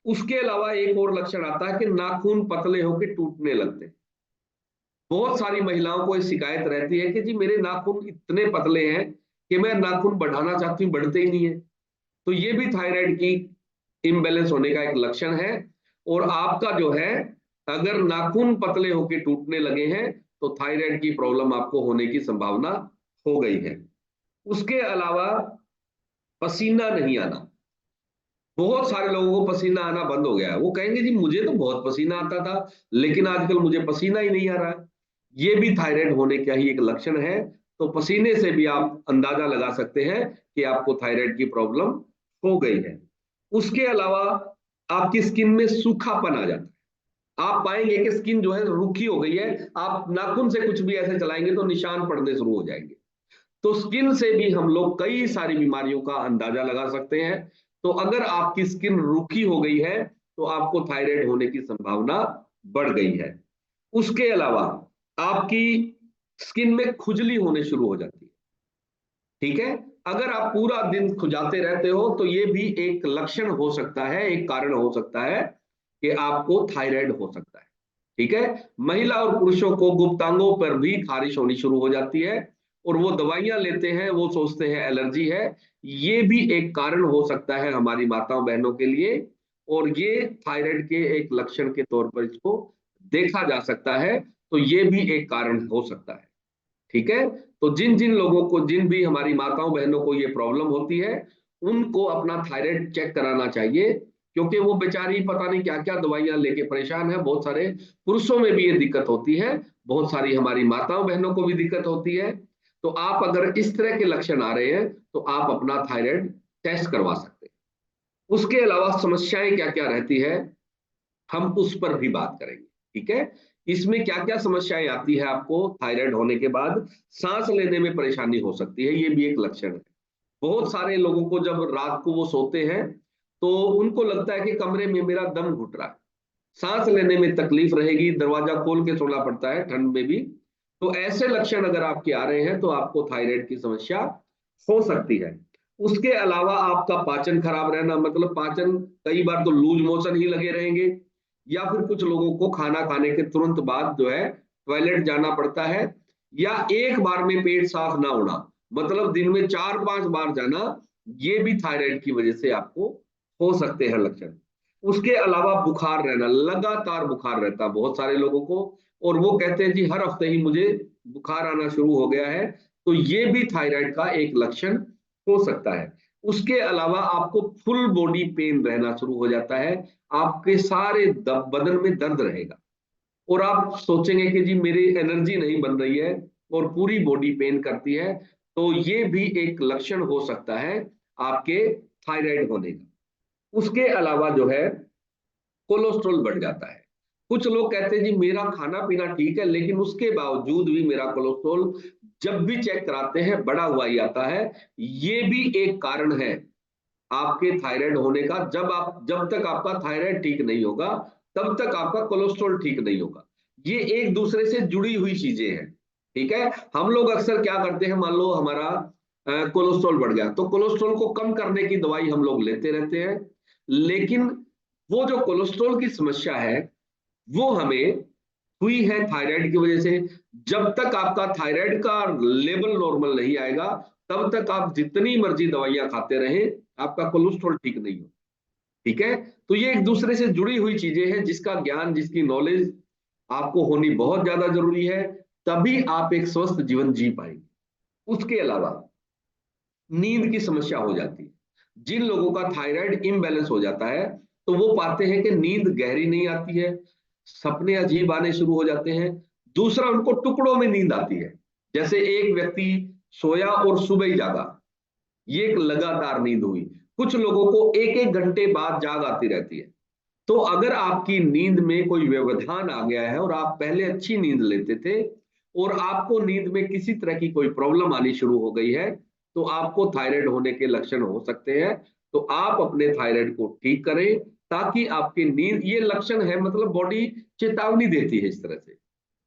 उसके अलावा एक और लक्षण आता है कि नाखून पतले होकर टूटने लगते हैं। बहुत सारी महिलाओं को ये शिकायत रहती है कि जी मेरे नाखून इतने पतले हैं कि मैं नाखून बढ़ाना चाहती हूँ, बढ़ते ही नहीं है। तो ये भी थायराइड की इम्बैलेंस होने का एक लक्षण है। और आपका जो है अगर नाखून पतले होकर टूटने लगे हैं तो थायराइड की प्रॉब्लम आपको होने की संभावना हो गई है। उसके अलावा पसीना नहीं आना, बहुत सारे लोगों को पसीना आना बंद हो गया है। वो कहेंगे जी मुझे तो बहुत पसीना आता था लेकिन आजकल मुझे पसीना ही नहीं आ रहा है। ये भी थायराइड होने का ही एक लक्षण है। तो पसीने से भी आप अंदाजा लगा सकते हैं कि आपको थायराइड की प्रॉब्लम हो गई है। उसके अलावा आपकी स्किन में सूखापन आ जाता है। आप पाएंगे कि स्किन जो है रूखी हो गई है, आप नाखून से कुछ भी ऐसे चलाएंगे तो निशान पड़ने शुरू हो जाएंगे। तो स्किन से भी हम लोग कई सारी बीमारियों का अंदाजा लगा सकते हैं। तो अगर आपकी स्किन रूखी हो गई है तो आपको थायराइड होने की संभावना बढ़ गई है। उसके अलावा आपकी स्किन में खुजली होने शुरू हो जाती है। ठीक है। अगर आप पूरा दिन खुजाते रहते हो तो ये भी एक लक्षण हो सकता है, एक कारण हो सकता है कि आपको थायराइड हो सकता है। ठीक है। महिला और पुरुषों को गुप्तांगों पर भी खारिश होनी शुरू हो जाती है और वो दवाइयां लेते हैं, वो सोचते हैं एलर्जी है। ये भी एक कारण हो सकता है हमारी माताओं बहनों के लिए, और ये थायराइड के एक लक्षण के तौर पर इसको देखा जा सकता है। तो ये भी एक कारण हो सकता है। ठीक है। तो जिन जिन लोगों को, जिन भी हमारी माताओं बहनों को ये प्रॉब्लम होती है उनको अपना थायराइड चेक कराना चाहिए, क्योंकि वो बेचारी पता नहीं क्या क्या दवाइयां लेके परेशान है। बहुत सारे पुरुषों में भी ये दिक्कत होती है, बहुत सारी हमारी माताओं बहनों को भी दिक्कत होती है। तो आप अगर इस तरह के लक्षण आ रहे हैं तो आप अपना थायराइड टेस्ट करवा सकते हैं। उसके अलावा समस्याएं क्या क्या रहती है हम उस पर भी बात करेंगे। ठीक है। इसमें क्या क्या समस्याएं आती है आपको थायराइड होने के बाद? सांस लेने में परेशानी हो सकती है, ये भी एक लक्षण है। बहुत सारे लोगों को जब रात को वो सोते हैं तो उनको लगता है कि कमरे में मेरा दम घुट रहा है, सांस लेने में तकलीफ रहेगी, दरवाजा खोल के सोना पड़ता है ठंड में भी। तो ऐसे लक्षण अगर आपके आ रहे हैं तो आपको थायराइड की समस्या हो सकती है। उसके अलावा आपका पाचन खराब रहना, मतलब पाचन कई बार तो लूज मोशन ही लगे रहेंगे, या फिर कुछ लोगों को खाना खाने के तुरंत बाद जो है टॉयलेट जाना पड़ता है, या एक बार में पेट साफ ना होना, मतलब दिन में 4-5 बार जाना, ये भी थायराइड की वजह से आपको हो सकते हैं लक्षण। उसके अलावा बुखार रहना, लगातार बुखार रहता है बहुत सारे लोगों को, और वो कहते हैं जी हर हफ्ते ही मुझे बुखार आना शुरू हो गया है, तो ये भी थायराइड का एक लक्षण हो सकता है। उसके अलावा आपको फुल बॉडी पेन रहना शुरू हो जाता है, आपके सारे बदन में दर्द रहेगा, और आप सोचेंगे कि जी मेरी एनर्जी नहीं बन रही है, और पूरी बॉडी पेन करती है, तो ये भी एक लक्षण हो सकता है आपके थायराइड होने का। उसके अलावा जो है कोलेस्ट्रॉल बढ़ जाता है। कुछ लोग कहते हैं जी मेरा खाना पीना ठीक है, लेकिन उसके बावजूद भी मेरा कोलेस्ट्रॉल जब भी चेक कराते हैं बढ़ा हुआ ही आता है। ये भी एक कारण है आपके थायराइड होने का। जब तक आपका थायराइड ठीक नहीं होगा, तब तक आपका कोलेस्ट्रॉल ठीक नहीं होगा। ये एक दूसरे से जुड़ी हुई चीजें हैं, ठीक है। हम लोग अक्सर क्या करते हैं, मान लो हमारा कोलेस्ट्रॉल बढ़ गया, तो कोलेस्ट्रॉल को कम करने की दवाई हम लोग लेते रहते हैं, लेकिन वो जो कोलेस्ट्रॉल की समस्या है वो हमें हुई है थायराइड की वजह से। जब तक आपका थायराइड का लेवल नॉर्मल नहीं आएगा, तब तक आप जितनी मर्जी दवाइयां खाते रहें, आपका कोलेस्ट्रॉल ठीक नहीं हो, ठीक है। तो ये एक दूसरे से जुड़ी हुई चीजें हैं, जिसका ज्ञान, जिसकी नॉलेज आपको होनी बहुत ज्यादा जरूरी है, तभी आप एक स्वस्थ जीवन जी पाएंगे। उसके अलावा नींद की समस्या हो जाती है। जिन लोगों का थायराइड इम्बैलेंस हो जाता है, तो वो पाते हैं कि नींद गहरी नहीं आती है, सपने अजीब आने शुरू हो जाते हैं। दूसरा, उनको टुकड़ों में नींद आती है, जैसे एक व्यक्ति सोया और सुबह ही जागा, ये एक लगातार नींद हुई। कुछ लोगों को एक एक घंटे बाद जाग आती रहती है। तो अगर आपकी नींद में कोई व्यवधान आ गया है, और आप पहले अच्छी नींद लेते थे, और आपको नींद में किसी तरह की कोई प्रॉब्लम आनी शुरू हो गई है, तो आपको थायराइड होने के लक्षण हो सकते हैं। तो आप अपने थायराइड को ठीक करें, ताकि आपकी नींद, ये लक्षण है मतलब बॉडी चेतावनी देती है इस तरह से।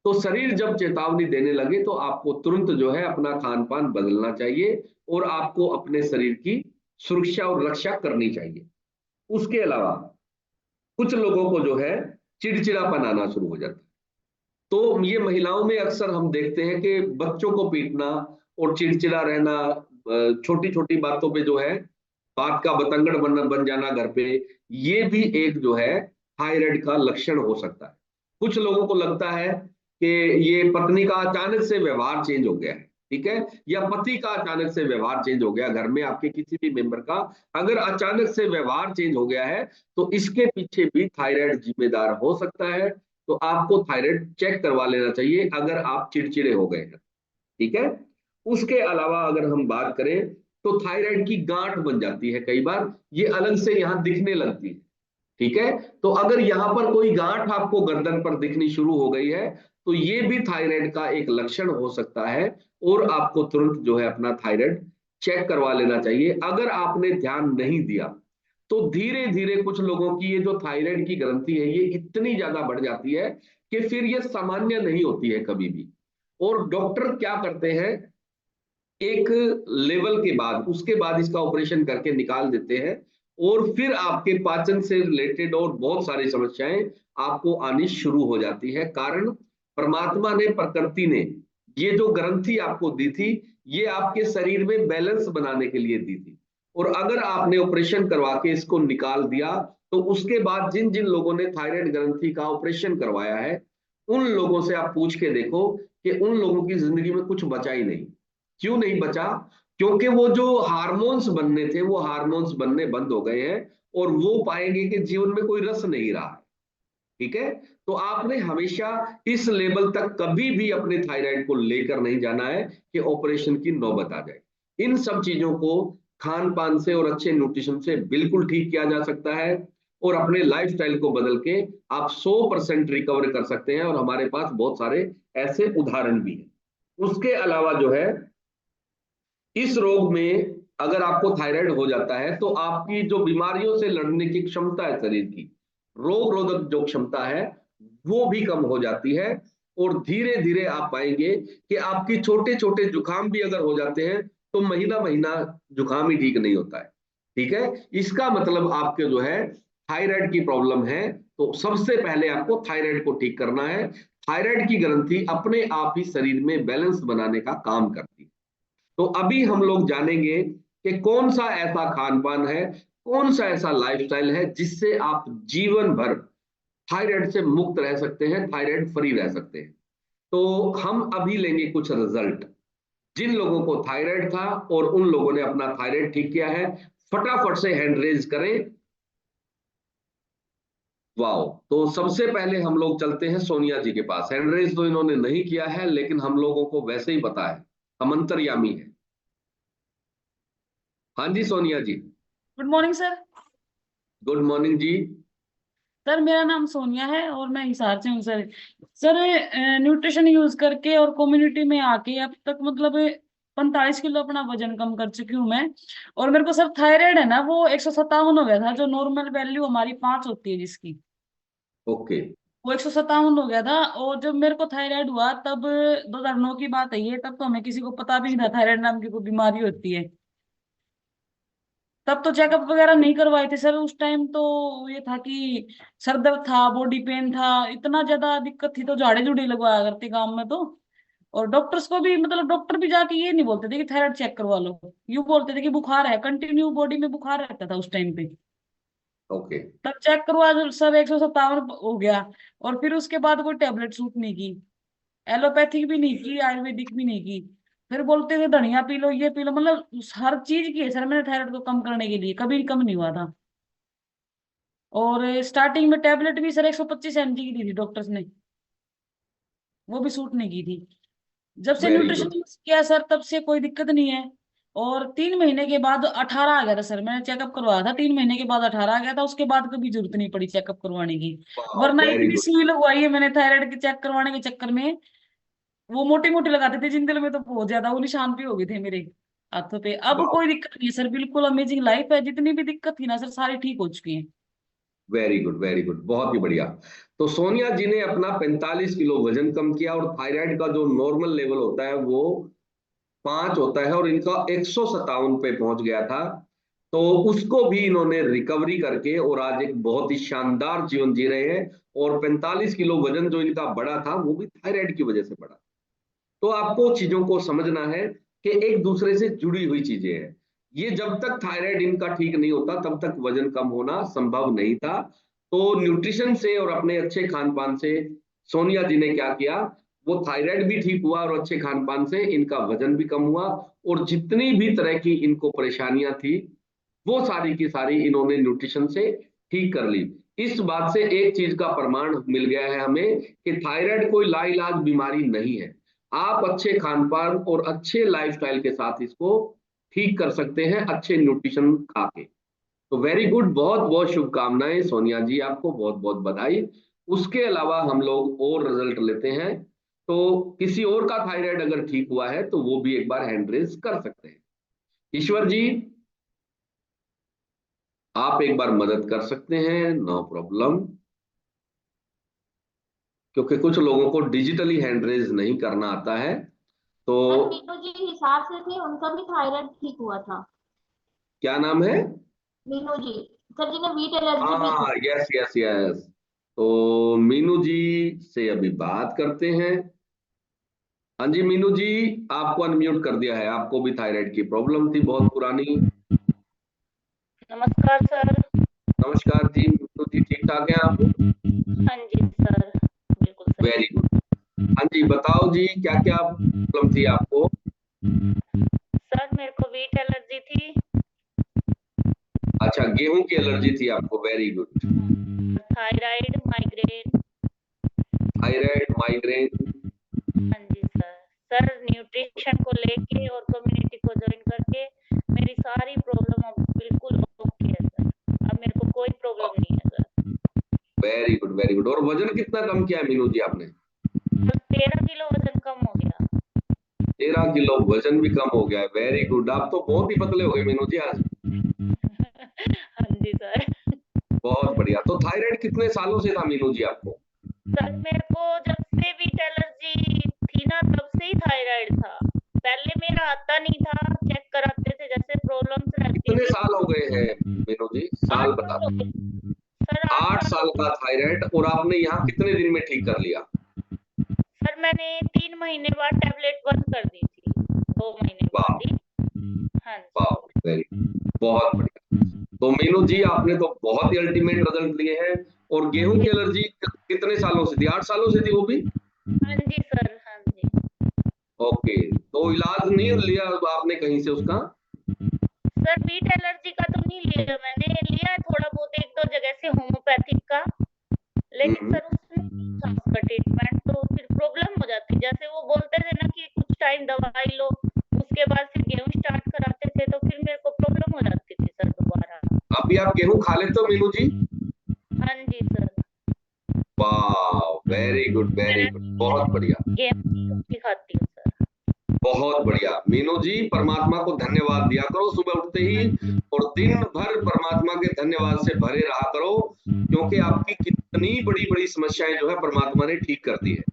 तो शरीर जब चेतावनी देने लगे, तो आपको तुरंत जो है अपना खान पान बदलना चाहिए, और आपको अपने शरीर की सुरक्षा और रक्षा करनी चाहिए। उसके अलावा कुछ लोगों को जो है चिड़चिड़ापन आना शुरू हो जाता है। तो ये महिलाओं में अक्सर हम देखते हैं कि बच्चों को पीटना और चिड़चिड़ा रहना, छोटी छोटी बातों पे जो है बात का बतंगड़ बन जाना घर पे, ये भी एक जो है थायराइड का लक्षण हो सकता है। कुछ लोगों को लगता है कि ये पत्नी का अचानक से व्यवहार चेंज हो गया है, ठीक है, या पति का अचानक से व्यवहार चेंज हो गया, घर में आपके किसी भी मेंबर का अगर अचानक से व्यवहार चेंज हो गया है, तो इसके पीछे भी थायराइड जिम्मेदार हो सकता है। तो आपको थायराइड चेक करवा लेना चाहिए अगर आप चिड़चिड़े हो गए हैं, ठीक है। उसके अलावा अगर हम बात करें, तो थायराइड की गांठ बन जाती है कई बार, ये अलग से यहाँ दिखने लगती है, ठीक है। तो अगर यहाँ पर कोई गांठ आपको गर्दन पर दिखनी शुरू हो गई है, तो ये भी थायराइड का एक लक्षण हो सकता है, और आपको तुरंत जो है अपना थायराइड चेक करवा लेना चाहिए। अगर आपने ध्यान नहीं दिया, तो धीरे धीरे कुछ लोगों की ये जो थायराइड की ग्रंथि है, ये इतनी ज्यादा बढ़ जाती है कि फिर ये सामान्य नहीं होती है कभी भी। और डॉक्टर क्या करते हैं, एक लेवल के बाद, उसके बाद इसका ऑपरेशन करके निकाल देते हैं, और फिर आपके पाचन से रिलेटेड और बहुत सारी समस्याएं आपको आनी शुरू हो जाती है। कारण परमात्मा ने, प्रकृति ने ये जो ग्रंथि आपको दी थी, ये आपके शरीर में बैलेंस बनाने के लिए दी थी। और अगर आपने ऑपरेशन करवा के इसको निकाल दिया, तो उसके बाद जिन जिन लोगों ने थायराइड ग्रंथि का ऑपरेशन करवाया है, उन लोगों से आप पूछ के देखो कि उन लोगों की जिंदगी में कुछ बचा ही नहीं। क्यों नहीं बचा? क्योंकि वो जो हार्मोन्स बनने थे, वो हार्मोन्स बनने बंद हो गए हैं, और वो पाएंगे कि जीवन में कोई रस नहीं रहा है, ठीक है। तो आपने हमेशा इस लेवल तक कभी भी अपने थायराइड को लेकर नहीं जाना है कि ऑपरेशन की नौबत आ जाए। इन सब चीजों को खान पान से और अच्छे न्यूट्रिशन से बिल्कुल ठीक किया जा सकता है, और अपने लाइफस्टाइल को बदल के आप 100% रिकवर कर सकते हैं, और हमारे पास बहुत सारे ऐसे उदाहरण भी हैं। उसके अलावा जो है, इस रोग में अगर आपको थायराइड हो जाता है, तो आपकी जो बीमारियों से लड़ने की क्षमता है शरीर की, रोग रोधक जो क्षमता है, वो भी कम हो जाती है। और धीरे धीरे आप पाएंगे कि आपकी छोटे छोटे जुकाम भी अगर हो जाते हैं, तो महीना महीना जुकाम ही ठीक नहीं होता है। ठीक है, इसका मतलब आपके जो है थायराइड की प्रॉब्लम है, तो सबसे पहले आपको थायराइड को ठीक करना है। थायराइड की ग्रंथि अपने आप ही शरीर में बैलेंस बनाने का काम करती है। तो अभी हम लोग जानेंगे कि कौन सा ऐसा खान पान है, कौन सा ऐसा लाइफस्टाइल है जिससे आप जीवन भर थायराइड से मुक्त रह सकते हैं, थायराइड फ्री रह सकते हैं। तो हम अभी लेंगे कुछ रिजल्ट, जिन लोगों को थायराइड था और उन लोगों ने अपना थायराइड ठीक किया है। फटाफट से हैंड रेज करें। वाओ, तो सबसे पहले हम लोग चलते हैं सोनिया जी के पास। हैंड रेज तो इन्होंने नहीं किया है, लेकिन हम लोगों को वैसे ही पता है, हम अंतर्यामी है। हाँ जी Sonia ji. Good morning sir. Good morning जी। सर मेरा नाम सोनिया है और मैं हिसार से हूँ सर। सर न्यूट्रिशन यूज करके और कम्युनिटी में आके अब तक मतलब 45 किलो अपना वजन कम कर चुकी हूँ मैं। और मेरे को सर थायराइड है ना, वो 157 हो गया था, जो नॉर्मल वैल्यू हमारी 5 होती है जिसकी, ओके। वो 157 हो गया था। और जब मेरे को थायराइड हुआ तब 2009 की बात है ये, तब तो हमें किसी को पता भी नहीं था थायराइड नाम की कोई बीमारी होती है। तब तो चेकअप वगैरह नहीं करवाए थे सर उस टाइम तो। ये था कि सर दर्द था, बॉडी पेन था, इतना ज्यादा दिक्कत थी तो झाड़े झूड़े लगवाया करते गांव में तो। और डॉक्टर्स को भी मतलब डॉक्टर भी जाके ये नहीं बोलते थे कि थायराइड चेक करवा लो, यूं बोलते थे कि बुखार है, कंटिन्यू बॉडी में बुखार रहता था उस टाइम पे। ओके। तब चेक करवा जब सब 157 हो गया। और फिर उसके बाद कोई टेबलेट सूट नहीं की, एलोपैथिक भी नहीं की, आयुर्वेदिक भी नहीं की। फिर बोलते थे धनिया पी लो, ये पी लो, मतलब हर चीज की है सर मैंने थायराइड को कम करने के लिए, कभी कम नहीं हुआ था। और स्टार्टिंग में टेबलेट भी सर 125 mg की दी थी डॉक्टर्स ने, वो भी सूट नहीं की थी। जब से वेरी न्यूट्रिशन गुड। यूज किया सर तब से कोई दिक्कत नहीं है। और 3 महीने के बाद 18 आ गया था सर, मैंने चेकअप करवाया था 3 महीने के बाद 18 आ गया था, उसके बाद कभी जरूरत नहीं पड़ी चेकअप करवाने की। वरना वेरी इतनी गुड। सुई लगवाई है मैंने थायराइड के चेक करवाने के चक्कर में। वो मोटी मोटी लगाते थे जिंदल में तो बहुत ज्यादा वो निशान भी हो गए थे मेरे हाथों पे। अब कोई दिक्कत नहीं है सर, बिल्कुल अमेजिंग लाइफ है, जितनी भी दिक्कत थी ना सर सारी ठीक हो चुकी है। वेरी गुड, वेरी गुड, बहुत ही बढ़िया। तो सोनिया जी ने अपना 45 किलो वजन कम किया, और थायराइड का जो नॉर्मल लेवल होता है वो 5 होता है, और इनका 157 पे पहुंच गया था। तो उसको भी इन्होंने रिकवरी करके और आज एक बहुत ही शानदार जीवन जी रहे हैं। और 45 किलो वजन जो इनका बढ़ा था वो भी थायराइड की वजह से बढ़ा। तो आपको चीजों को समझना है कि एक दूसरे से जुड़ी हुई चीजें हैं। ये जब तक थायराइड इनका ठीक नहीं होता तब तक वजन कम होना संभव नहीं था। तो न्यूट्रिशन से और अपने अच्छे खान पान से सोनिया जी ने क्या किया, वो थायराइड भी ठीक हुआ और अच्छे खान पान से इनका वजन भी कम हुआ। और जितनी भी तरह की इनको परेशानियां थी वो सारी की सारी इन्होंने न्यूट्रिशन से ठीक कर ली। इस बात से एक चीज का प्रमाण मिल गया है हमें कि थायराइड कोई लाइलाज बीमारी नहीं है। आप अच्छे खान पान और अच्छे लाइफस्टाइल के साथ इसको ठीक कर सकते हैं, अच्छे न्यूट्रिशन खा के। तो वेरी गुड, बहुत बहुत शुभकामनाएं सोनिया जी, आपको बहुत बहुत बधाई। उसके अलावा हम लोग और रिजल्ट लेते हैं। तो किसी और का थायराइड अगर ठीक हुआ है तो वो भी एक बार हैंड रेज कर सकते हैं। ईश्वर जी, आप एक बार मदद कर सकते हैं, नो प्रॉब्लम। क्योंकि कुछ लोगों को डिजिटली हैंड रेज नहीं करना आता है। तो सर मीनू जी हिसार से थे, उनका भी थायराइड ठीक हुआ था। क्या नाम है? मीनू जी, सर जिन्हें वीट एलर्जी भी हाँ, थी। Yes yes yes. तो मीनू जी से अभी बात करते हैं। हाँ जी मीनू जी, आपको अनम्यूट कर दिया है। आपको भी थायराइड की प्रॉब्लम थी बहुत पुरानी। नमस्कार सर। नमस्कार जी मीनू जी, ठीक ठाक हैं आप? हाँ जी सर, बिल्कुल सही। Very good. हाँ जी, बताओ जी, क्या क्या प्रॉब्लम थी आपको? सर मेरे को वीट एलर्जी थी, अच्छा, गेहूं की एलर्जी थी आपको, very good. Thyroid, migraine. Thyroid, migraine. हाँ जी सर। सर न्यूट्रिशन को लेके और कम्युनिटी को ज्वाइन करके मेरी सारी प्रॉब्लम अब बिल्कुल ओके है सर। अब मेरे को कोई प्रॉब्लम नहीं है sir. Very good, very good. और वजन कितना कम किया है मीनू जी आपने? सर 13 किलो वजन कम हो गया। 13 किलो वजन भी कम हो गया है, वेरी गुड। आप तो बहुत ही पतले हो गए मीनू जी आज। हाँ जी सर। बहुत बढ़िया। तो थायराइड कितने सालों से था मीनू जी आपको? सर मेरे को जब से वीट एलर्जी थी ना तब से ही थायराइड था। पहले मेरा आता नहीं था, चेक था? सर 8 साल का थायराइड, और आपने यहाँ कितने दिन में ठीक कर लिया? सर मैंने 3 महीने बाद टैबलेट बंद कर दी थी, 2 महीने बाद ही। हाँ जी। वाह, वेरी, बहुत बढ़िया। तो मीनू जी, आपने तो बहुत ही अल्टीमेट रिजल्ट लिए हैं। और गेहूं की एलर्जी कितने सालों से थी? 8 सालों से थी वो भी? हाँ जी सर, हाँ जी। ओके, तो इलाज नहीं लिया आपने कहीं से उसका? सर वीट एलर्जी का तो नहीं लिया, मैंने लिया है थोड़ा बहुत 1-2 जगह से होम्योपैथिक का, लेकिन सर उसमें नहीं था उसका ट्रीटमेंट, तो फिर प्रॉब्लम हो जाती। जैसे वो बोलते थे ना कि कुछ टाइम दवाई लो, उसके बाद फिर गेहूं स्टार्ट कराते थे, तो फिर मेरे को प्रॉब्लम हो जाती थी सर दोबारा। अभी आप गेहूं खा लेते हो मीनू जी? हाँ जी सर। वाह, वेरी गुड, बहुत बढ़िया, गेहूं की खाती हूँ सर। बहुत बढ़िया। मीनू जी, परमात्मा को धन्यवाद दिया करो सुबह उठते ही, और दिन भर परमात्मा के धन्यवाद से भरे रहा करो, क्योंकि आपकी कितनी बड़ी बड़ी समस्याएं जो है परमात्मा ने ठीक कर दी है।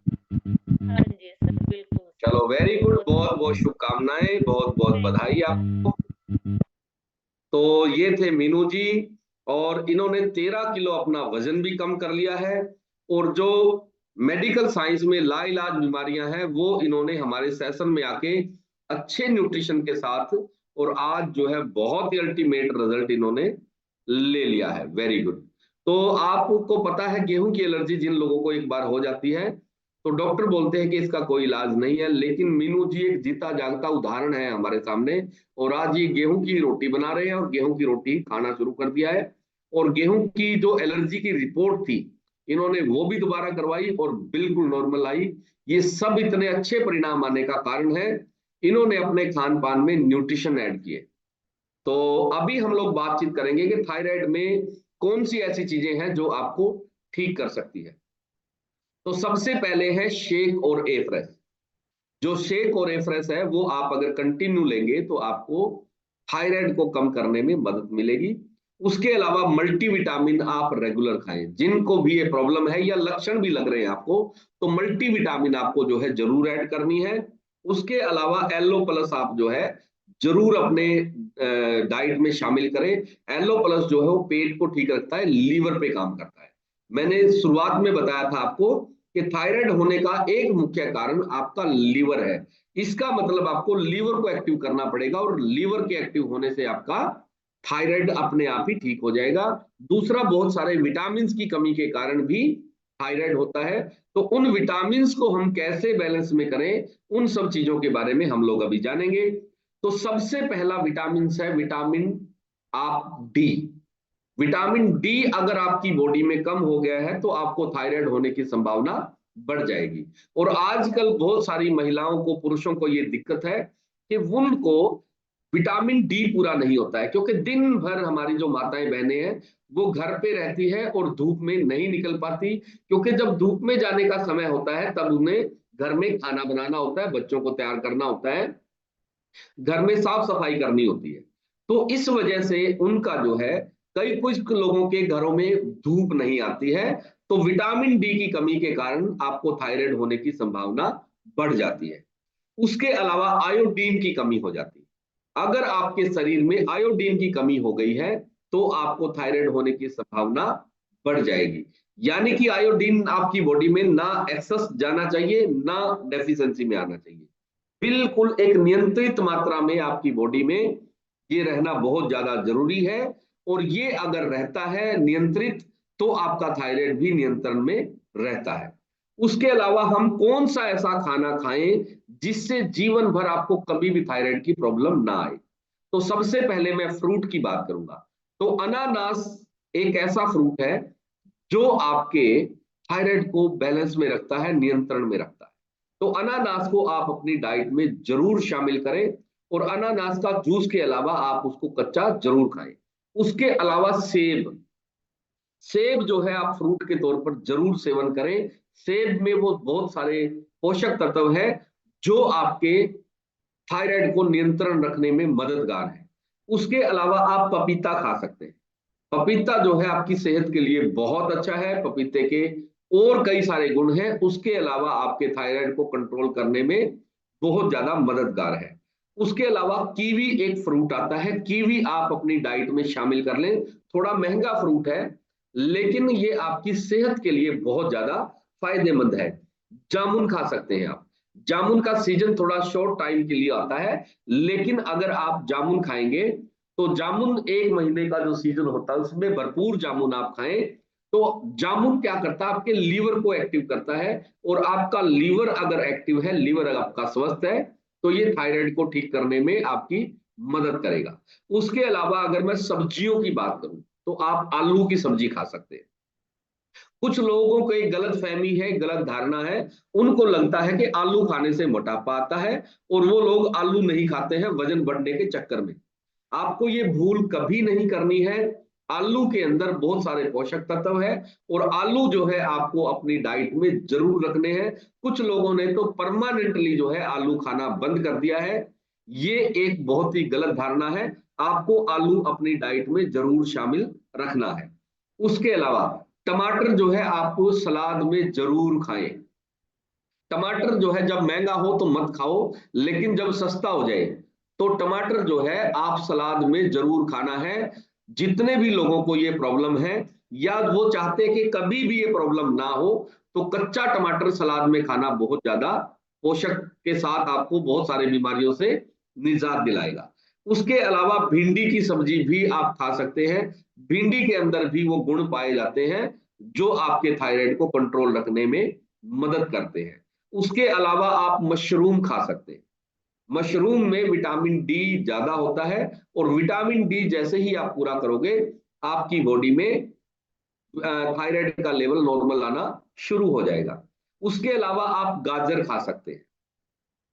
हाँ जी सर, बिल्कुल। चलो, वेरी गुड, बहुत बहुत शुभकामनाएं, बहुत बहुत बधाई आपको। तो ये थे मीनू जी, और इन्होंने 13 किलो अपना वजन भी कम कर लिया है, और जो मेडिकल साइंस में लाइलाज बीमारियां हैं वो इन्होंने हमारे सेशन में आके अच्छे न्यूट्रिशन के साथ, और आज जो है बहुत ही अल्टीमेट रिजल्ट इन्होंने ले लिया है। Very good. तो आपको पता है, गेहूं की एलर्जी जिन लोगों को एक बार हो जाती है तो डॉक्टर बोलते हैं कि इसका कोई इलाज नहीं है, लेकिन मीनू जी एक जीता जागता उदाहरण है हमारे सामने, और आज ये गेहूं की रोटी बना रहे हैं और गेहूं की रोटी खाना शुरू कर दिया है। और गेहूं की जो एलर्जी की रिपोर्ट थी, इन्होंने वो भी दोबारा करवाई और बिल्कुल नॉर्मल आई। ये सब इतने अच्छे परिणाम आने का कारण है, इन्होंने अपने खान पान में न्यूट्रिशन ऐड किए। तो अभी हम लोग बातचीत करेंगे कि थायराइड में कौन सी ऐसी चीजें हैं जो आपको ठीक कर सकती है। तो सबसे पहले है शेक और ए फ्रेश। जो शेक और ए फ्रेश है वो आप अगर कंटिन्यू लेंगे तो आपको थायराइड को कम करने में मदद मिलेगी। उसके अलावा मल्टीविटामिन आप रेगुलर खाएं, जिनको भी ये प्रॉब्लम है या लक्षण भी लग रहे हैं आपको, तो मल्टीविटामिन आपको जो है जरूर ऐड करनी है। उसके अलावा एलो प्लस आप जो है जरूर अपने डाइट में शामिल करें। एलो प्लस जो है वो पेट को ठीक रखता है, लीवर पे काम करता है। मैंने शुरुआत में बताया था आपको कि थायराइड होने का एक मुख्य कारण आपका लीवर है। इसका मतलब आपको लीवर को एक्टिव करना पड़ेगा, और लीवर के एक्टिव होने से आपका थायराइड अपने आप ही ठीक हो जाएगा। दूसरा, बहुत सारे विटामिन की कमी के कारण भी थायराइड होता है। तो उन विटामिन को हम कैसे बैलेंस में करें, उन सब चीजों के बारे में हम लोग अभी जानेंगे। तो सबसे पहला विटामिन है विटामिन आप डी। विटामिन डी अगर आपकी बॉडी में कम हो गया है तो आपको थायराइड होने की संभावना बढ़ जाएगी। और आजकल बहुत सारी महिलाओं को, पुरुषों को ये दिक्कत है कि उनको विटामिन डी पूरा नहीं होता है, क्योंकि दिन भर हमारी जो माताएं बहनें हैं वो घर पे रहती है और धूप में नहीं निकल पाती, क्योंकि जब धूप में जाने का समय होता है तब उन्हें घर में खाना बनाना होता है, बच्चों को तैयार करना होता है, घर में साफ सफाई करनी होती है। तो इस वजह से उनका जो है, कई कुछ लोगों के घरों में धूप नहीं आती है, तो विटामिन डी की कमी के कारण आपको थायराइड होने की संभावना बढ़ जाती है। उसके अलावा आयोडीन की कमी हो जाती है। अगर आपके शरीर में आयोडीन की कमी हो गई है तो आपको थायराइड होने की संभावना बढ़ जाएगी। यानी कि आयोडीन आपकी बॉडी में ना एक्सेस जाना चाहिए, ना डेफिशिएंसी में आना चाहिए। बिल्कुल एक नियंत्रित मात्रा में आपकी बॉडी में ये रहना बहुत ज्यादा जरूरी है, और ये अगर रहता है नियंत्रित तो आपका थायराइड भी नियंत्रण में रहता है। उसके अलावा हम कौन सा ऐसा खाना खाएं जिससे जीवन भर आपको कभी भी थायराइड की प्रॉब्लम ना आए। तो सबसे पहले मैं फ्रूट की बात करूंगा। तो अनानास एक ऐसा फ्रूट है जो आपके थायराइड को बैलेंस में रखता है, नियंत्रण में रखता है। तो अनानास को आप अपनी डाइट में जरूर शामिल करें, और अनानास का जूस के अलावा आप उसको कच्चा जरूर खाएं। उसके अलावा सेब, सेब जो है आप फ्रूट के तौर पर जरूर सेवन करें। सेब में वो बहुत सारे पोषक तत्व है जो आपके थायराइड को नियंत्रण रखने में मददगार है। उसके अलावा आप पपीता खा सकते हैं। पपीता जो है आपकी सेहत के लिए बहुत अच्छा है। पपीते के और कई सारे गुण हैं, उसके अलावा आपके थायराइड को कंट्रोल करने में बहुत ज्यादा मददगार है। उसके अलावा कीवी एक फ्रूट आता है, कीवी आप अपनी डाइट में शामिल कर लें। थोड़ा महंगा फ्रूट है, लेकिन ये आपकी सेहत के लिए बहुत ज्यादा फायदेमंद है। जामुन खा सकते हैं आप। जामुन का सीजन थोड़ा शॉर्ट टाइम के लिए आता है, लेकिन अगर आप जामुन खाएंगे तो जामुन 1 महीने का जो सीजन होता है उसमें भरपूर जामुन आप खाएं तो जामुन क्या करता है, आपके लीवर को एक्टिव करता है। और आपका लीवर अगर एक्टिव है, लीवर अगर आपका स्वस्थ है, तो ये थायराइड को ठीक करने में आपकी मदद करेगा। उसके अलावा अगर मैं सब्जियों की बात करूं तो आप आलू की सब्जी खा सकते हैं। कुछ लोगों को एक गलत फहमी है, गलत धारणा है, उनको लगता है कि आलू खाने से मोटापा आता है और वो लोग आलू नहीं खाते हैं वजन बढ़ने के चक्कर में। आपको ये भूल कभी नहीं करनी है। आलू के अंदर बहुत सारे पोषक तत्व है और आलू जो है आपको अपनी डाइट में जरूर रखने हैं। कुछ लोगों ने तो परमानेंटली जो है आलू खाना बंद कर दिया है। ये एक बहुत ही गलत धारणा है। आपको आलू अपनी डाइट में जरूर शामिल रखना है। उसके अलावा टमाटर जो है आपको सलाद में जरूर खाएं। टमाटर जो है जब महंगा हो तो मत खाओ, लेकिन जब सस्ता हो जाए तो टमाटर जो है आप सलाद में जरूर खाना है। जितने भी लोगों को ये प्रॉब्लम है या वो चाहते हैं कि कभी भी ये प्रॉब्लम ना हो, तो कच्चा टमाटर सलाद में खाना बहुत ज्यादा पोषक के साथ आपको बहुत सारी बीमारियों से निजात दिलाएगा। उसके अलावा भिंडी की सब्जी भी आप खा सकते हैं। भिंडी के अंदर भी वो गुण पाए जाते हैं जो आपके थायराइड को कंट्रोल रखने में मदद करते हैं। उसके अलावा आप मशरूम खा सकते हैं। मशरूम में विटामिन डी ज्यादा होता है और विटामिन डी जैसे ही आप पूरा करोगे, आपकी बॉडी में थायराइड का लेवल नॉर्मल आना शुरू हो जाएगा। उसके अलावा आप गाजर खा सकते हैं।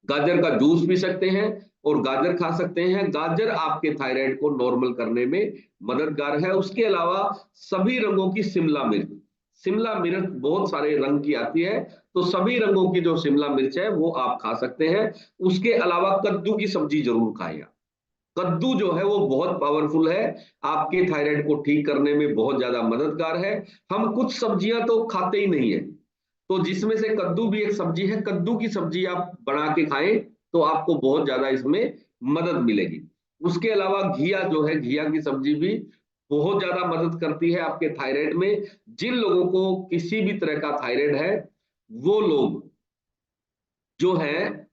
गाजर का जूस पी सकते हैं और गाजर खा सकते हैं। गाजर आपके थायराइड को नॉर्मल करने में मददगार है। उसके अलावा सभी रंगों की शिमला मिर्च, शिमला मिर्च बहुत सारे रंग की आती है, तो सभी रंगों की जो शिमला मिर्च है वो आप खा सकते हैं। उसके अलावा कद्दू की सब्जी जरूर खाएं। कद्दू जो है वो बहुत पावरफुल है, आपके थायराइड को ठीक करने में बहुत ज्यादा मददगार है। हम कुछ सब्जियां तो खाते ही नहीं है, तो जिसमें से कद्दू भी एक सब्जी है। कद्दू की सब्जी आप बना के खाएं तो आपको बहुत ज्यादा इसमें मदद मिलेगी। उसके अलावा घिया जो है, घिया की सब्जी भी बहुत ज्यादा मदद करती है आपके थायराइड में। जिन लोगों को किसी भी तरह का थायराइड है, वो लोग जो है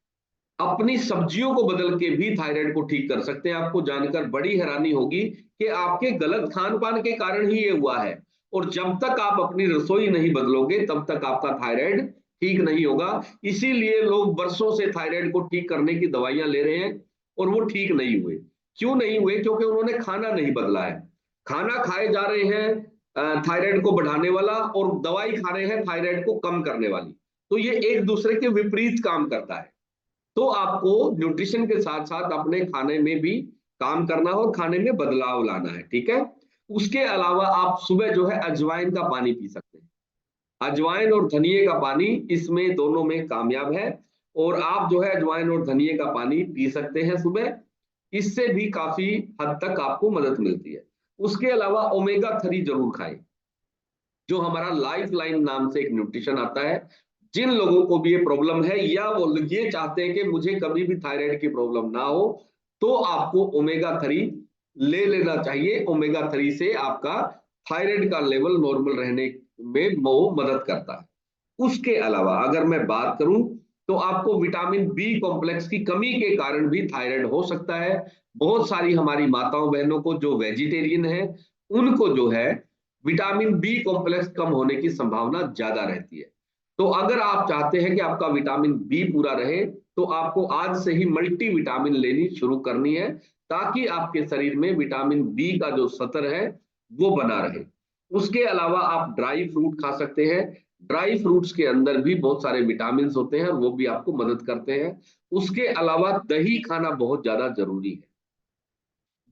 अपनी सब्जियों को बदल के भी थायराइड को ठीक कर सकते हैं। आपको जानकर बड़ी हैरानी होगी कि आपके गलत खान पान के कारण ही ये हुआ है, और जब तक आप अपनी रसोई नहीं बदलोगे तब तक आपका थायराइड ठीक नहीं होगा। इसीलिए लोग बरसों से थायराइड को ठीक करने की दवाइयां ले रहे हैं और वो ठीक नहीं हुए। क्यों नहीं हुए? क्योंकि उन्होंने खाना नहीं बदला है। खाना खाए जा रहे हैं थायराइड को बढ़ाने वाला, और दवाई खा रहे हैं थायराइड को कम करने वाली, तो ये एक दूसरे के विपरीत काम करता है। तो आपको न्यूट्रिशन के साथ साथ अपने खाने में भी काम करना हो और खाने में बदलाव लाना है, ठीक है। उसके अलावा आप सुबह जो है अजवाइन का पानी पी सकते हैं। अजवाइन और धनिए का पानी, इसमें दोनों में कामयाब है, और आप जो है अजवाइन और धनिए का पानी पी सकते हैं सुबह। इससे भी काफी हद तक आपको मदद मिलती है। उसके अलावा ओमेगा 3 जरूर खाएं, जो हमारा लाइफ लाइन नाम से एक न्यूट्रिशन आता है। जिन लोगों को भी ये प्रॉब्लम है या वो ये चाहते हैं कि मुझे कभी भी थायराइड की प्रॉब्लम ना हो, तो आपको ओमेगा 3 ले लेना चाहिए। ओमेगा 3 से आपका थायराइड का लेवल नॉर्मल रहने में वो मदद करता है। उसके अलावा अगर मैं बात करूं तो आपको विटामिन बी कॉम्प्लेक्स की कमी के कारण भी थायराइड हो सकता है। बहुत सारी हमारी माताओं बहनों को जो वेजिटेरियन है, उनको जो है विटामिन बी कॉम्प्लेक्स कम होने की संभावना ज्यादा रहती है। तो अगर आप चाहते हैं कि आपका विटामिन बी पूरा रहे, तो आपको आज से ही मल्टी विटामिन लेनी शुरू करनी है, ताकि आपके शरीर में विटामिन बी का जो स्तर है वो बना रहे। उसके अलावा आप ड्राई फ्रूट खा सकते हैं। ड्राई फ्रूट्स के अंदर भी बहुत सारे विटामिन होते हैं, वो भी आपको मदद करते हैं। उसके अलावा दही खाना बहुत ज्यादा जरूरी है।